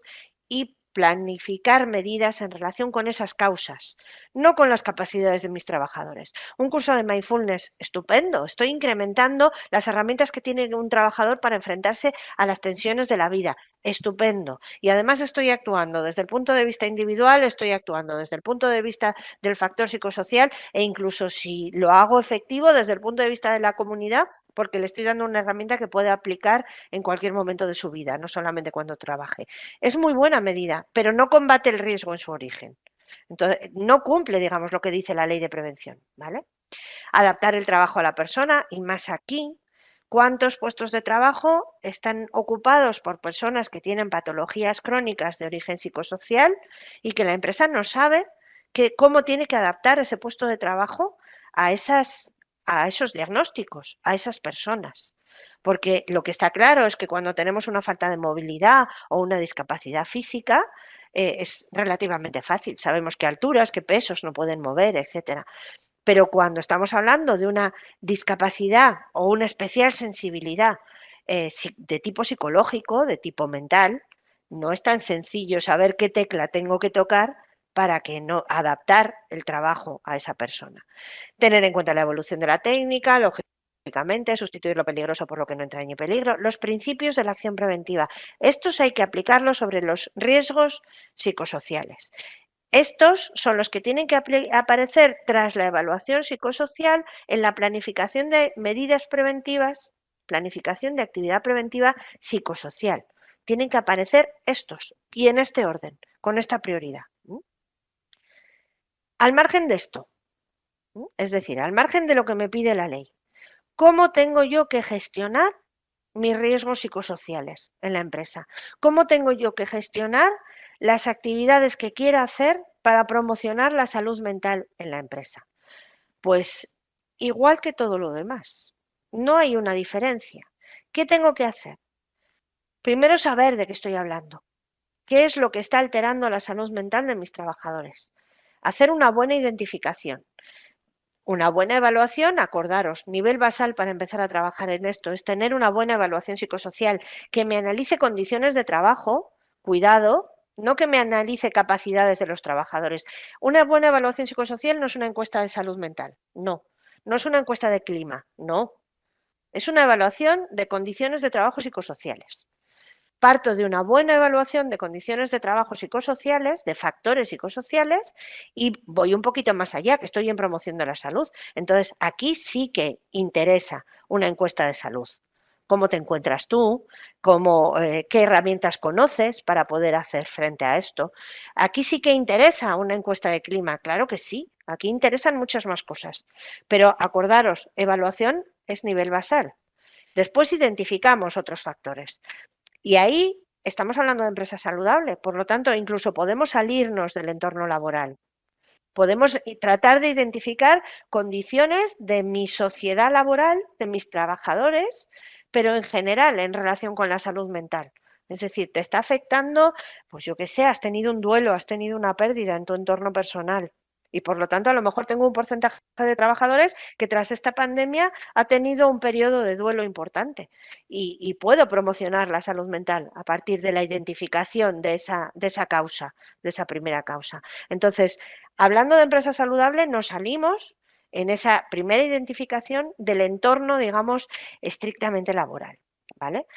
y planificar medidas en relación con esas causas, no con las capacidades de mis trabajadores. Un curso de mindfulness estupendo. Estoy incrementando las herramientas que tiene un trabajador para enfrentarse a las tensiones de la vida. Estupendo. Y además estoy actuando desde el punto de vista individual, estoy actuando desde el punto de vista del factor psicosocial e incluso si lo hago efectivo desde el punto de vista de la comunidad, porque le estoy dando una herramienta que puede aplicar en cualquier momento de su vida, no solamente cuando trabaje. Es muy buena medida, pero no combate el riesgo en su origen. Entonces, no cumple, digamos, lo que dice la ley de prevención, ¿vale? Adaptar el trabajo a la persona y más aquí, ¿cuántos puestos de trabajo están ocupados por personas que tienen patologías crónicas de origen psicosocial y que la empresa no sabe cómo tiene que adaptar ese puesto de trabajo a esos diagnósticos, a esas personas? Porque lo que está claro es que cuando tenemos una falta de movilidad o una discapacidad física, es relativamente fácil. Sabemos qué alturas, qué pesos no pueden mover, etcétera. Pero cuando estamos hablando de una discapacidad o una especial sensibilidad de tipo psicológico, de tipo mental, no es tan sencillo saber qué tecla tengo que tocar para que no adaptar el trabajo a esa persona. Tener en cuenta la evolución de la técnica, lógicamente, sustituir lo peligroso por lo que no entrañe peligro, los principios de la acción preventiva. Estos hay que aplicarlos sobre los riesgos psicosociales. Estos son los que tienen que aparecer tras la evaluación psicosocial en la planificación de medidas preventivas, planificación de actividad preventiva psicosocial. Tienen que aparecer estos y en este orden, con esta prioridad. Al margen de esto, es decir, al margen de lo que me pide la ley, ¿cómo tengo yo que gestionar mis riesgos psicosociales en la empresa? ¿Cómo tengo yo que gestionar las actividades que quiera hacer para promocionar la salud mental en la empresa? Pues igual que todo lo demás, no hay una diferencia. ¿Qué tengo que hacer? Primero, saber de qué estoy hablando. ¿Qué es lo que está alterando la salud mental de mis trabajadores? Hacer una buena identificación. Una buena evaluación, acordaros, nivel basal para empezar a trabajar en esto, es tener una buena evaluación psicosocial que me analice condiciones de trabajo, cuidado, no que me analice capacidades de los trabajadores. Una buena evaluación psicosocial no es una encuesta de salud mental, no. No es una encuesta de clima, no. Es una evaluación de condiciones de trabajo psicosociales. Parto de una buena evaluación de condiciones de trabajo psicosociales, de factores psicosociales, y voy un poquito más allá, que estoy en promoción de la salud. Entonces, aquí sí que interesa una encuesta de salud. ¿Cómo te encuentras tú? ¿Qué herramientas conoces para poder hacer frente a esto? Aquí sí que interesa una encuesta de clima, claro que sí. Aquí interesan muchas más cosas. Pero acordaros, evaluación es nivel basal. Después identificamos otros factores. Y ahí estamos hablando de empresa saludable, por lo tanto, incluso podemos salirnos del entorno laboral. Podemos tratar de identificar condiciones de mi sociedad laboral, de mis trabajadores, pero en general en relación con la salud mental. Es decir, te está afectando, pues yo qué sé, has tenido un duelo, has tenido una pérdida en tu entorno personal. Y por lo tanto, a lo mejor tengo un porcentaje de trabajadores que tras esta pandemia ha tenido un periodo de duelo importante. Y puedo promocionar la salud mental a partir de la identificación de esa causa, de esa primera causa. Entonces, hablando de empresa saludable, nos salimos en esa primera identificación del entorno, digamos, estrictamente laboral, ¿vale?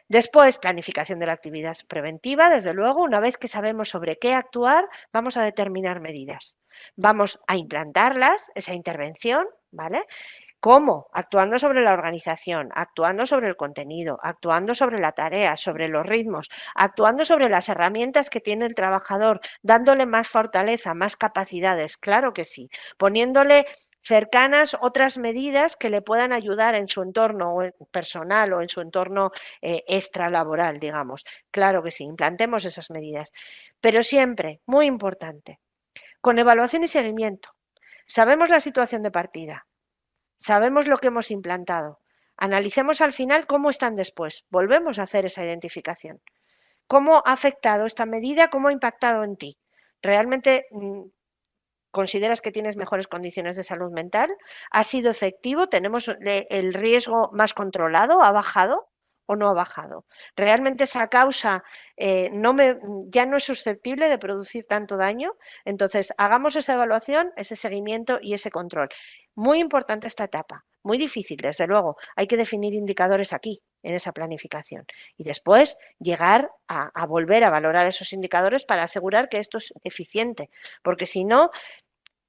Después, planificación de la actividad preventiva, desde luego, una vez que sabemos sobre qué actuar, vamos a determinar medidas. Vamos a implantarlas, esa intervención, ¿vale? ¿Cómo? Actuando sobre la organización, actuando sobre el contenido, actuando sobre la tarea, sobre los ritmos, actuando sobre las herramientas que tiene el trabajador, dándole más fortaleza, más capacidades, claro que sí, poniéndole cercanas otras medidas que le puedan ayudar en su entorno personal o en su entorno extralaboral, digamos. Claro que sí, implantemos esas medidas. Pero siempre, muy importante, con evaluación y seguimiento. Sabemos la situación de partida. Sabemos lo que hemos implantado. Analicemos al final cómo están después. Volvemos a hacer esa identificación. ¿Cómo ha afectado esta medida? ¿Cómo ha impactado en ti? ¿Realmente consideras que tienes mejores condiciones de salud mental? ¿Ha sido efectivo? ¿Tenemos el riesgo más controlado? ¿Ha bajado o no ha bajado? ¿Realmente esa causa ya no es susceptible de producir tanto daño? Entonces, hagamos esa evaluación, ese seguimiento y ese control. Muy importante esta etapa, muy difícil, desde luego. Hay que definir indicadores aquí, en esa planificación. Y después llegar a volver a valorar esos indicadores para asegurar que esto es eficiente. Porque si no,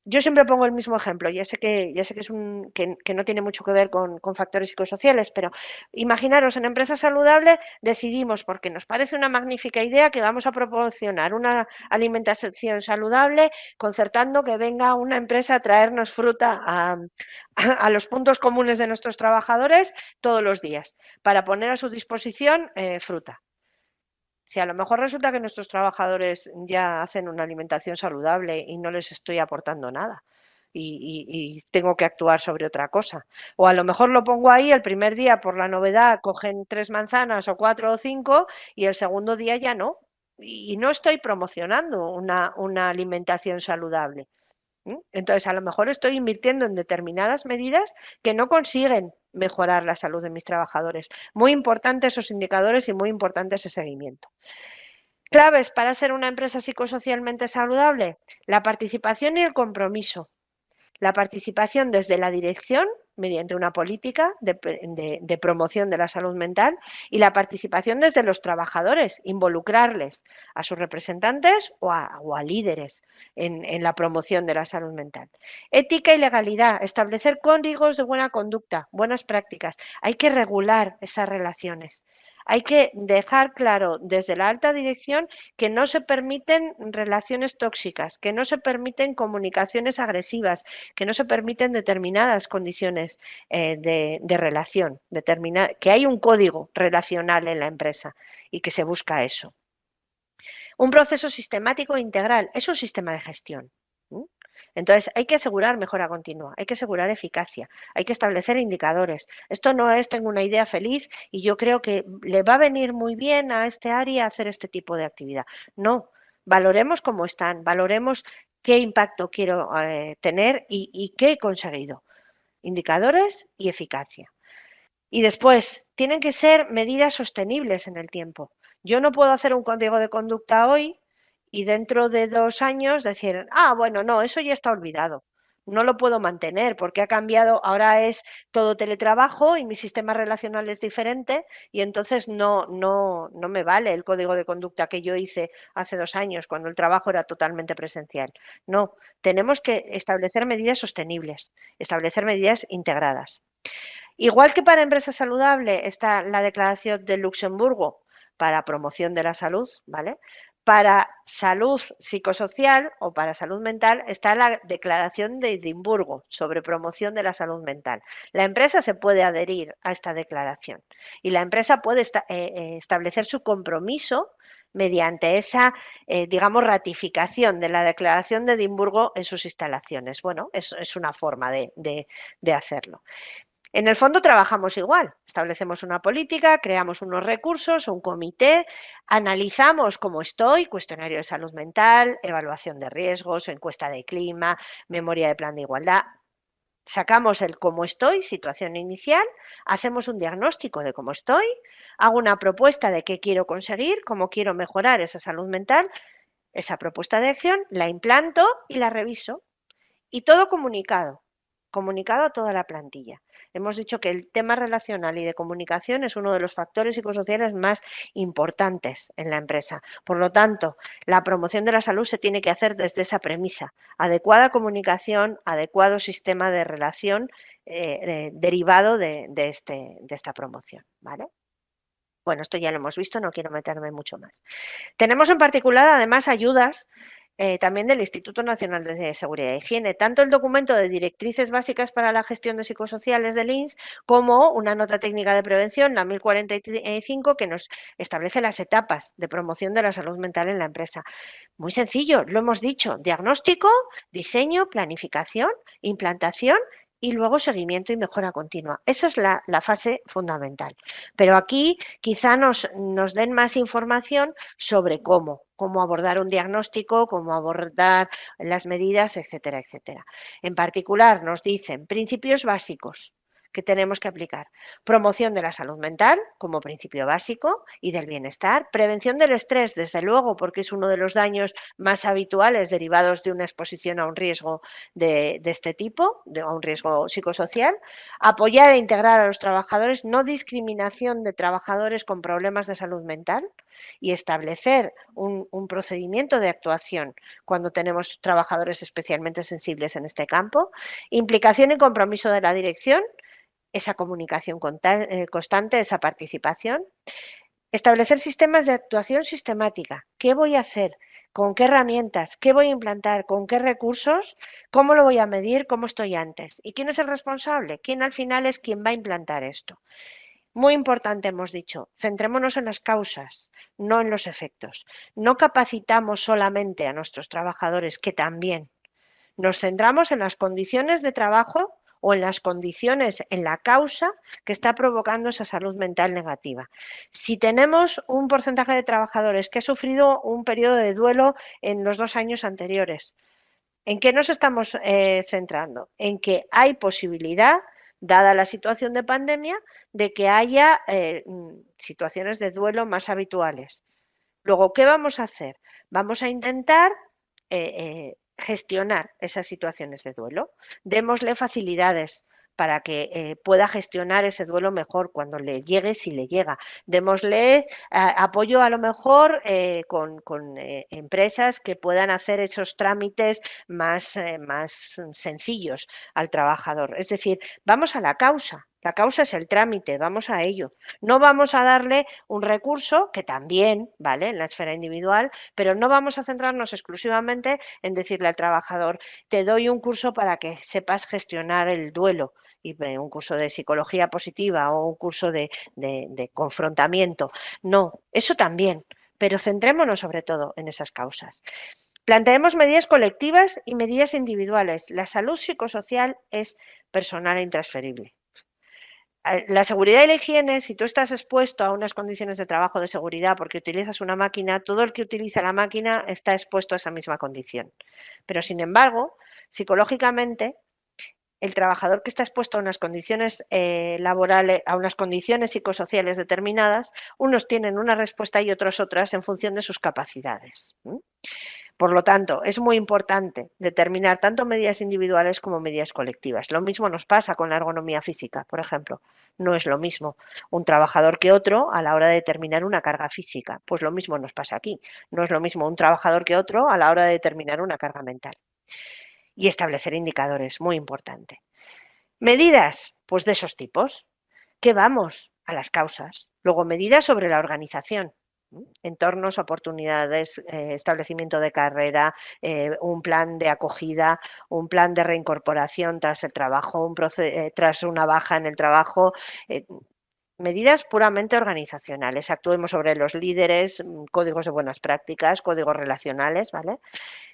yo siempre pongo el mismo ejemplo, ya sé que es que no tiene mucho que ver con factores psicosociales, pero imaginaros, en empresa saludable decidimos, porque nos parece una magnífica idea, que vamos a proporcionar una alimentación saludable, concertando que venga una empresa a traernos fruta a los puntos comunes de nuestros trabajadores todos los días, para poner a su disposición fruta. Si a lo mejor resulta que nuestros trabajadores ya hacen una alimentación saludable y no les estoy aportando nada y tengo que actuar sobre otra cosa. O a lo mejor lo pongo ahí el primer día por la novedad, cogen 3 manzanas o 4 o 5 y el segundo día ya no. Y no estoy promocionando una alimentación saludable. Entonces, a lo mejor estoy invirtiendo en determinadas medidas que no consiguen mejorar la salud de mis trabajadores. Muy importantes esos indicadores y muy importante ese seguimiento. Claves para ser una empresa psicosocialmente saludable: la participación y el compromiso. La participación desde la dirección, mediante una política de promoción de la salud mental, y la participación desde los trabajadores, involucrarles a sus representantes o a líderes en la promoción de la salud mental. Ética y legalidad, establecer códigos de buena conducta, buenas prácticas. Hay que regular esas relaciones. Hay que dejar claro desde la alta dirección que no se permiten relaciones tóxicas, que no se permiten comunicaciones agresivas, que no se permiten determinadas condiciones de relación, que hay un código relacional en la empresa y que se busca eso. Un proceso sistemático e integral es un sistema de gestión. Entonces, hay que asegurar mejora continua, hay que asegurar eficacia, hay que establecer indicadores. Esto no es tengo una idea feliz y yo creo que le va a venir muy bien a este área hacer este tipo de actividad. No, valoremos cómo están, valoremos qué impacto quiero tener y qué he conseguido. Indicadores y eficacia. Y después, tienen que ser medidas sostenibles en el tiempo. Yo no puedo hacer un código de conducta hoy y dentro de 2 años decir, bueno, no, eso ya está olvidado. No lo puedo mantener porque ha cambiado, ahora es todo teletrabajo y mi sistema relacional es diferente y entonces no me vale el código de conducta que yo hice hace 2 años cuando el trabajo era totalmente presencial. No, tenemos que establecer medidas sostenibles, establecer medidas integradas. Igual que para empresa saludable está la Declaración de Luxemburgo para promoción de la salud, ¿vale? Para salud psicosocial o para salud mental está la Declaración de Edimburgo sobre promoción de la salud mental. La empresa se puede adherir a esta declaración y la empresa puede establecer su compromiso mediante esa, digamos, ratificación de la Declaración de Edimburgo en sus instalaciones. Bueno, es una forma de hacerlo. En el fondo trabajamos igual, establecemos una política, creamos unos recursos, un comité, analizamos cómo estoy, cuestionario de salud mental, evaluación de riesgos, encuesta de clima, memoria de plan de igualdad. Sacamos el cómo estoy, situación inicial, hacemos un diagnóstico de cómo estoy, hago una propuesta de qué quiero conseguir, cómo quiero mejorar esa salud mental, esa propuesta de acción, la implanto y la reviso. Y todo comunicado a toda la plantilla. Hemos dicho que el tema relacional y de comunicación es uno de los factores psicosociales más importantes en la empresa. Por lo tanto, la promoción de la salud se tiene que hacer desde esa premisa. Adecuada comunicación, adecuado sistema de relación derivado de esta promoción. ¿Vale? Bueno, esto ya lo hemos visto, no quiero meterme mucho más. Tenemos en particular, además, ayudas también del Instituto Nacional de Seguridad e Higiene, tanto el documento de directrices básicas para la gestión de psicosociales del INS como una nota técnica de prevención, la 1045, que nos establece las etapas de promoción de la salud mental en la empresa. Muy sencillo, lo hemos dicho, diagnóstico, diseño, planificación, implantación y luego seguimiento y mejora continua. Esa es la fase fundamental. Pero aquí quizá nos den más información sobre cómo abordar un diagnóstico, cómo abordar las medidas, etcétera, etcétera. En particular nos dicen principios básicos que tenemos que aplicar. Promoción de la salud mental como principio básico y del bienestar. Prevención del estrés, desde luego, porque es uno de los daños más habituales derivados de una exposición a un riesgo de este tipo, a un riesgo psicosocial. Apoyar e integrar a los trabajadores, no discriminación de trabajadores con problemas de salud mental y establecer un procedimiento de actuación cuando tenemos trabajadores especialmente sensibles en este campo. Implicación y compromiso de la dirección, esa comunicación constante, esa participación. Establecer sistemas de actuación sistemática. ¿Qué voy a hacer? ¿Con qué herramientas? ¿Qué voy a implantar? ¿Con qué recursos? ¿Cómo lo voy a medir? ¿Cómo estoy antes? ¿Y quién es el responsable? ¿Quién al final es quien va a implantar esto? Muy importante, hemos dicho, centrémonos en las causas, no en los efectos. No capacitamos solamente a nuestros trabajadores, que también. Nos centramos en las condiciones de trabajo o en las condiciones, en la causa que está provocando esa salud mental negativa. Si tenemos un porcentaje de trabajadores que ha sufrido un periodo de duelo en los 2 años anteriores, ¿en qué nos estamos centrando? En que hay posibilidad, dada la situación de pandemia, de que haya situaciones de duelo más habituales. Luego, ¿qué vamos a hacer? Vamos a intentar gestionar esas situaciones de duelo. Démosle facilidades para que pueda gestionar ese duelo mejor cuando le llegue, si le llega. Démosle apoyo a lo mejor con empresas que puedan hacer esos trámites más sencillos al trabajador. Es decir, vamos a la causa. La causa es el trámite, vamos a ello. No vamos a darle un recurso, que también, ¿vale?, en la esfera individual, pero no vamos a centrarnos exclusivamente en decirle al trabajador, te doy un curso para que sepas gestionar el duelo, y un curso de psicología positiva o un curso de confrontamiento. No, eso también, pero centrémonos sobre todo en esas causas. Planteemos medidas colectivas y medidas individuales. La salud psicosocial es personal e intransferible. La seguridad y la higiene, si tú estás expuesto a unas condiciones de trabajo de seguridad porque utilizas una máquina, todo el que utiliza la máquina está expuesto a esa misma condición. Pero, sin embargo, psicológicamente, el trabajador que está expuesto a unas condiciones laborales, a unas condiciones psicosociales determinadas, unos tienen una respuesta y otros otras en función de sus capacidades. Por lo tanto, es muy importante determinar tanto medidas individuales como medidas colectivas. Lo mismo nos pasa con la ergonomía física, por ejemplo. No es lo mismo un trabajador que otro a la hora de determinar una carga física. Pues lo mismo nos pasa aquí. No es lo mismo un trabajador que otro a la hora de determinar una carga mental. Y establecer indicadores, muy importante. Medidas, pues de esos tipos. ¿Qué vamos? A las causas. Luego, medidas sobre la organización. Entornos, oportunidades, establecimiento de carrera, un plan de acogida, un plan de reincorporación tras el trabajo, tras una baja en el trabajo. Medidas puramente organizacionales. Actuemos sobre los líderes, códigos de buenas prácticas, códigos relacionales, ¿vale?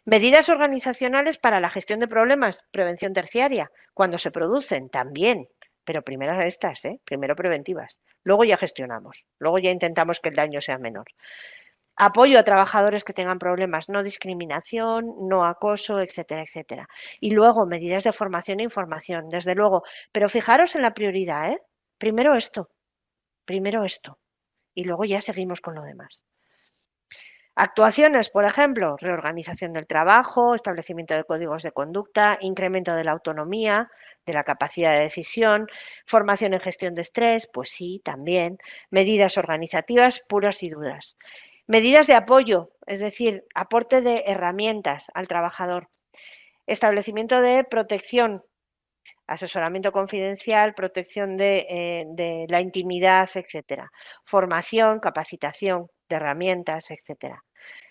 Medidas organizacionales para la gestión de problemas, prevención terciaria, cuando se producen también, pero primero estas, primero preventivas, luego ya gestionamos, luego ya intentamos que el daño sea menor. Apoyo a trabajadores que tengan problemas, no discriminación, no acoso, etcétera, etcétera. Y luego medidas de formación e información, desde luego, pero fijaros en la prioridad, primero esto, y luego ya seguimos con lo demás. Actuaciones, por ejemplo, reorganización del trabajo, establecimiento de códigos de conducta, incremento de la autonomía, de la capacidad de decisión, formación en gestión de estrés, pues sí, también, medidas organizativas puras y duras. Medidas de apoyo, es decir, aporte de herramientas al trabajador, establecimiento de protección, asesoramiento confidencial, protección de la intimidad, etcétera. Formación, capacitación de herramientas, etcétera.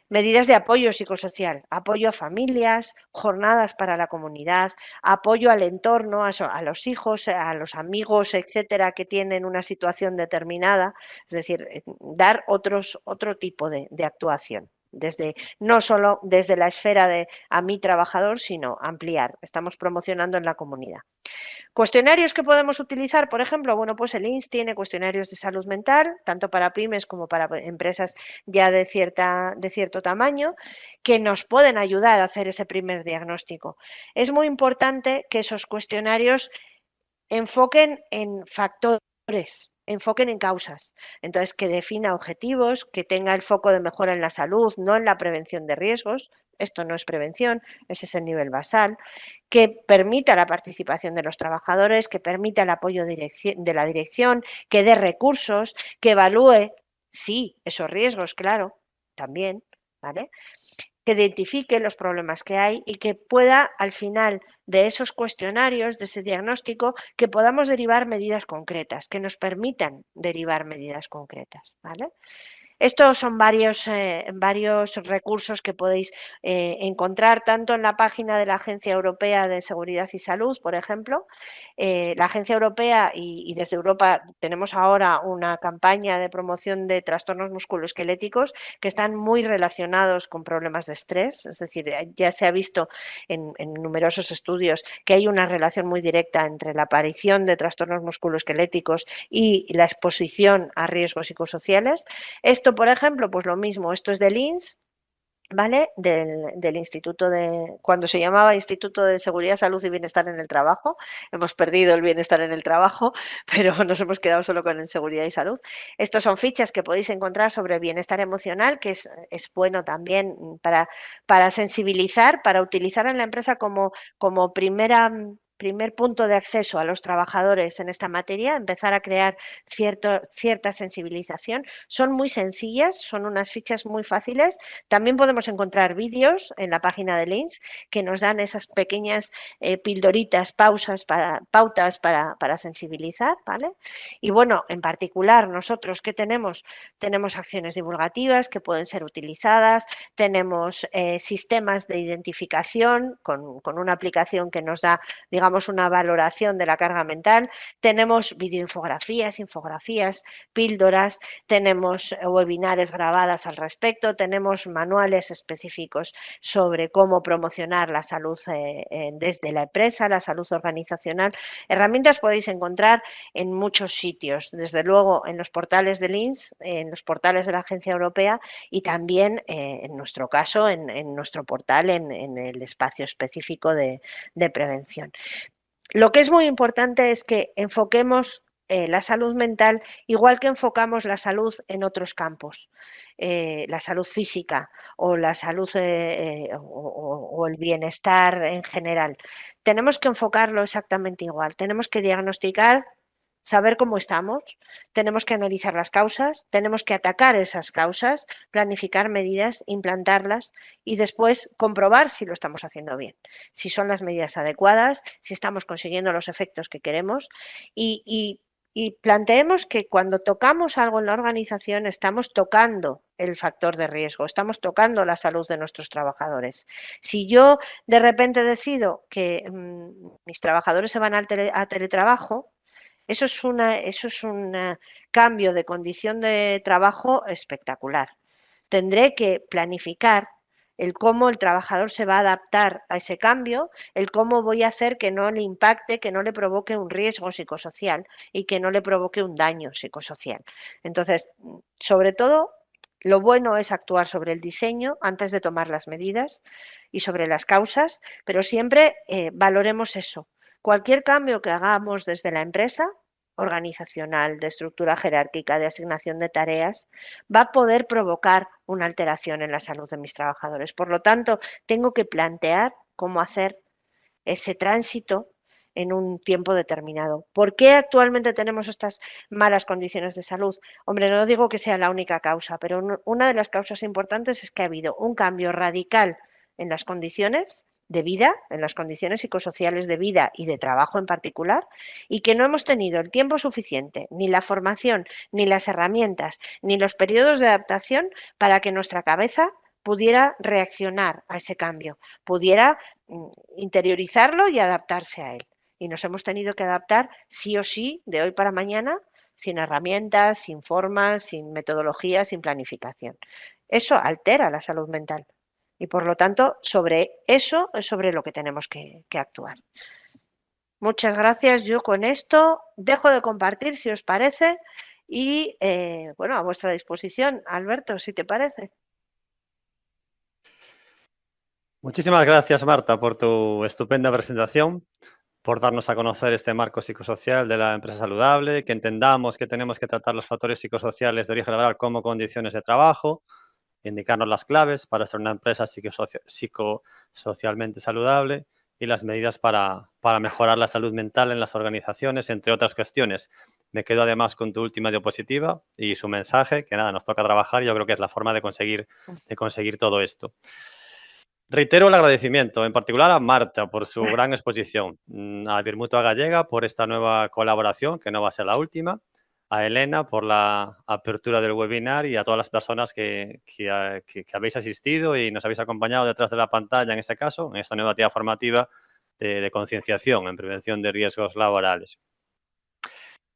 Medidas de apoyo psicosocial, apoyo a familias, jornadas para la comunidad, apoyo al entorno, a los hijos, a los amigos, etcétera, que tienen una situación determinada, es decir, dar otro tipo de actuación. No solo desde la esfera de a mi trabajador, sino ampliar. Estamos promocionando en la comunidad. Cuestionarios que podemos utilizar, por ejemplo, bueno, pues el INS tiene cuestionarios de salud mental, tanto para pymes como para empresas ya de cierto tamaño, que nos pueden ayudar a hacer ese primer diagnóstico. Es muy importante que esos cuestionarios enfoquen en factores, enfoquen en causas. Entonces, que defina objetivos, que tenga el foco de mejora en la salud, no en la prevención de riesgos. Esto no es prevención, ese es el nivel basal. Que permita la participación de los trabajadores, que permita el apoyo de la dirección, que dé recursos, que evalúe, sí, esos riesgos, claro, también, ¿vale? Que identifique los problemas que hay y que pueda, al final de esos cuestionarios, de ese diagnóstico, que podamos derivar medidas concretas, que nos permitan derivar medidas concretas, ¿vale? Estos son varios recursos que podéis encontrar tanto en la página de la Agencia Europea de Seguridad y Salud, por ejemplo. La Agencia Europea y desde Europa tenemos ahora una campaña de promoción de trastornos musculoesqueléticos que están muy relacionados con problemas de estrés. Es decir, ya se ha visto en numerosos estudios que hay una relación muy directa entre la aparición de trastornos musculoesqueléticos y la exposición a riesgos psicosociales. Esto, por ejemplo, pues lo mismo, esto es del INS, ¿vale? Del Instituto cuando se llamaba Instituto de Seguridad, Salud y Bienestar en el Trabajo. Hemos perdido el bienestar en el trabajo, pero nos hemos quedado solo con el seguridad y salud. Estos son fichas que podéis encontrar sobre bienestar emocional, que es bueno también para sensibilizar, para utilizar en la empresa como primer primer punto de acceso a los trabajadores en esta materia, empezar a crear cierta sensibilización. Son muy sencillas, son unas fichas muy fáciles. También podemos encontrar vídeos en la página de Linx que nos dan esas pequeñas pildoritas, pautas para sensibilizar, ¿vale? Y bueno, en particular nosotros, ¿qué tenemos? Tenemos acciones divulgativas que pueden ser utilizadas, tenemos sistemas de identificación con una aplicación que nos da, digamos, una valoración de la carga mental, tenemos videoinfografías, infografías, píldoras, tenemos webinares grabadas al respecto, tenemos manuales específicos sobre cómo promocionar la salud desde la empresa, la salud organizacional. Herramientas podéis encontrar en muchos sitios, desde luego en los portales de Linx, en los portales de la Agencia Europea y también, en nuestro caso, en nuestro portal, en el espacio específico de prevención. Lo que es muy importante es que enfoquemos la salud mental igual que enfocamos la salud en otros campos, la salud física o la salud o el bienestar en general. Tenemos que enfocarlo exactamente igual. Tenemos que diagnosticar, saber cómo estamos, tenemos que analizar las causas, tenemos que atacar esas causas, planificar medidas, implantarlas y después comprobar si lo estamos haciendo bien, si son las medidas adecuadas, si estamos consiguiendo los efectos que queremos y planteemos que cuando tocamos algo en la organización estamos tocando el factor de riesgo, estamos tocando la salud de nuestros trabajadores. Si yo de repente decido que mis trabajadores se van a teletrabajo, eso es un cambio de condición de trabajo espectacular. Tendré que planificar el cómo el trabajador se va a adaptar a ese cambio, el cómo voy a hacer que no le impacte, que no le provoque un riesgo psicosocial y que no le provoque un daño psicosocial. Entonces, sobre todo, lo bueno es actuar sobre el diseño antes de tomar las medidas y sobre las causas, pero siempre valoremos eso. Cualquier cambio que hagamos desde la empresa organizacional, de estructura jerárquica, de asignación de tareas, va a poder provocar una alteración en la salud de mis trabajadores. Por lo tanto, tengo que plantear cómo hacer ese tránsito en un tiempo determinado. ¿Por qué actualmente tenemos estas malas condiciones de salud? Hombre, no digo que sea la única causa, pero una de las causas importantes es que ha habido un cambio radical en las condiciones de vida, en las condiciones psicosociales de vida y de trabajo en particular, y que no hemos tenido el tiempo suficiente, ni la formación, ni las herramientas, ni los periodos de adaptación para que nuestra cabeza pudiera reaccionar a ese cambio, pudiera interiorizarlo y adaptarse a él. Y nos hemos tenido que adaptar sí o sí, de hoy para mañana, sin herramientas, sin formas, sin metodologías, sin planificación. Eso altera la salud mental. Y por lo tanto, sobre eso es sobre lo que tenemos que actuar. Muchas gracias. Yo con esto dejo de compartir, si os parece, y bueno, a vuestra disposición, Alberto, si te parece. Muchísimas gracias, Marta, por tu estupenda presentación, por darnos a conocer este marco psicosocial de la empresa saludable, que entendamos que tenemos que tratar los factores psicosociales de origen laboral como condiciones de trabajo, indicarnos las claves para ser una empresa psicosocialmente saludable y las medidas para mejorar la salud mental en las organizaciones, entre otras cuestiones. Me quedo además con tu última diapositiva y su mensaje, que nada, nos toca trabajar y yo creo que es la forma de conseguir todo esto. Reitero el agradecimiento, en particular a Marta por su gran exposición, a Birmutua Gallega por esta nueva colaboración, que no va a ser la última, a Elena por la apertura del webinar y a todas las personas que habéis asistido y nos habéis acompañado detrás de la pantalla, en este caso, en esta nueva actividad formativa de concienciación en prevención de riesgos laborales.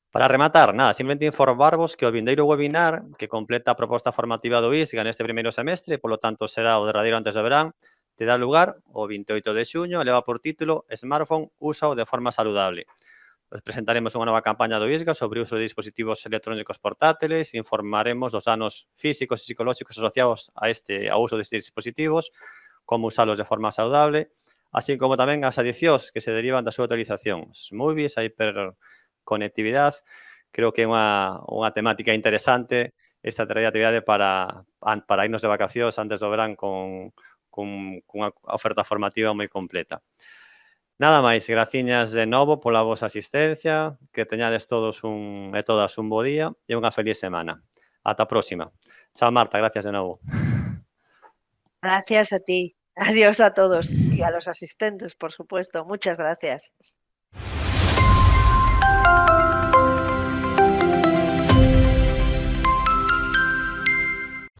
Para rematar, nada, simplemente informaros que o vindeiro webinar que completa a proposta formativa do ISGA neste primeiro semestre, polo tanto será o derradeiro antes do verán, te dá lugar o 28 de xuño e leva por título Smartphone, úsao de forma saludable. Os presentaremos unha nova campaña do ISGA sobre o uso de dispositivos electrónicos portátiles, informaremos dos danos físicos e psicolóxicos asociados ao uso destes dispositivos, como usalos de forma saludable, así como tamén as adicións que se derivan da súa utilización, os movies, a hiperconectividade. Creo que é unha temática interesante esta actividade para irnos de vacacións antes do verán con unha oferta formativa moi completa. Nada máis, graciñas de novo pola vosa asistencia, que teñades todos e todas un bo día e unha feliz semana. Ata a próxima. Chao, Marta, gracias de novo. Gracias a ti. Adiós a todos y a los asistentes, por supuesto. Muchas gracias.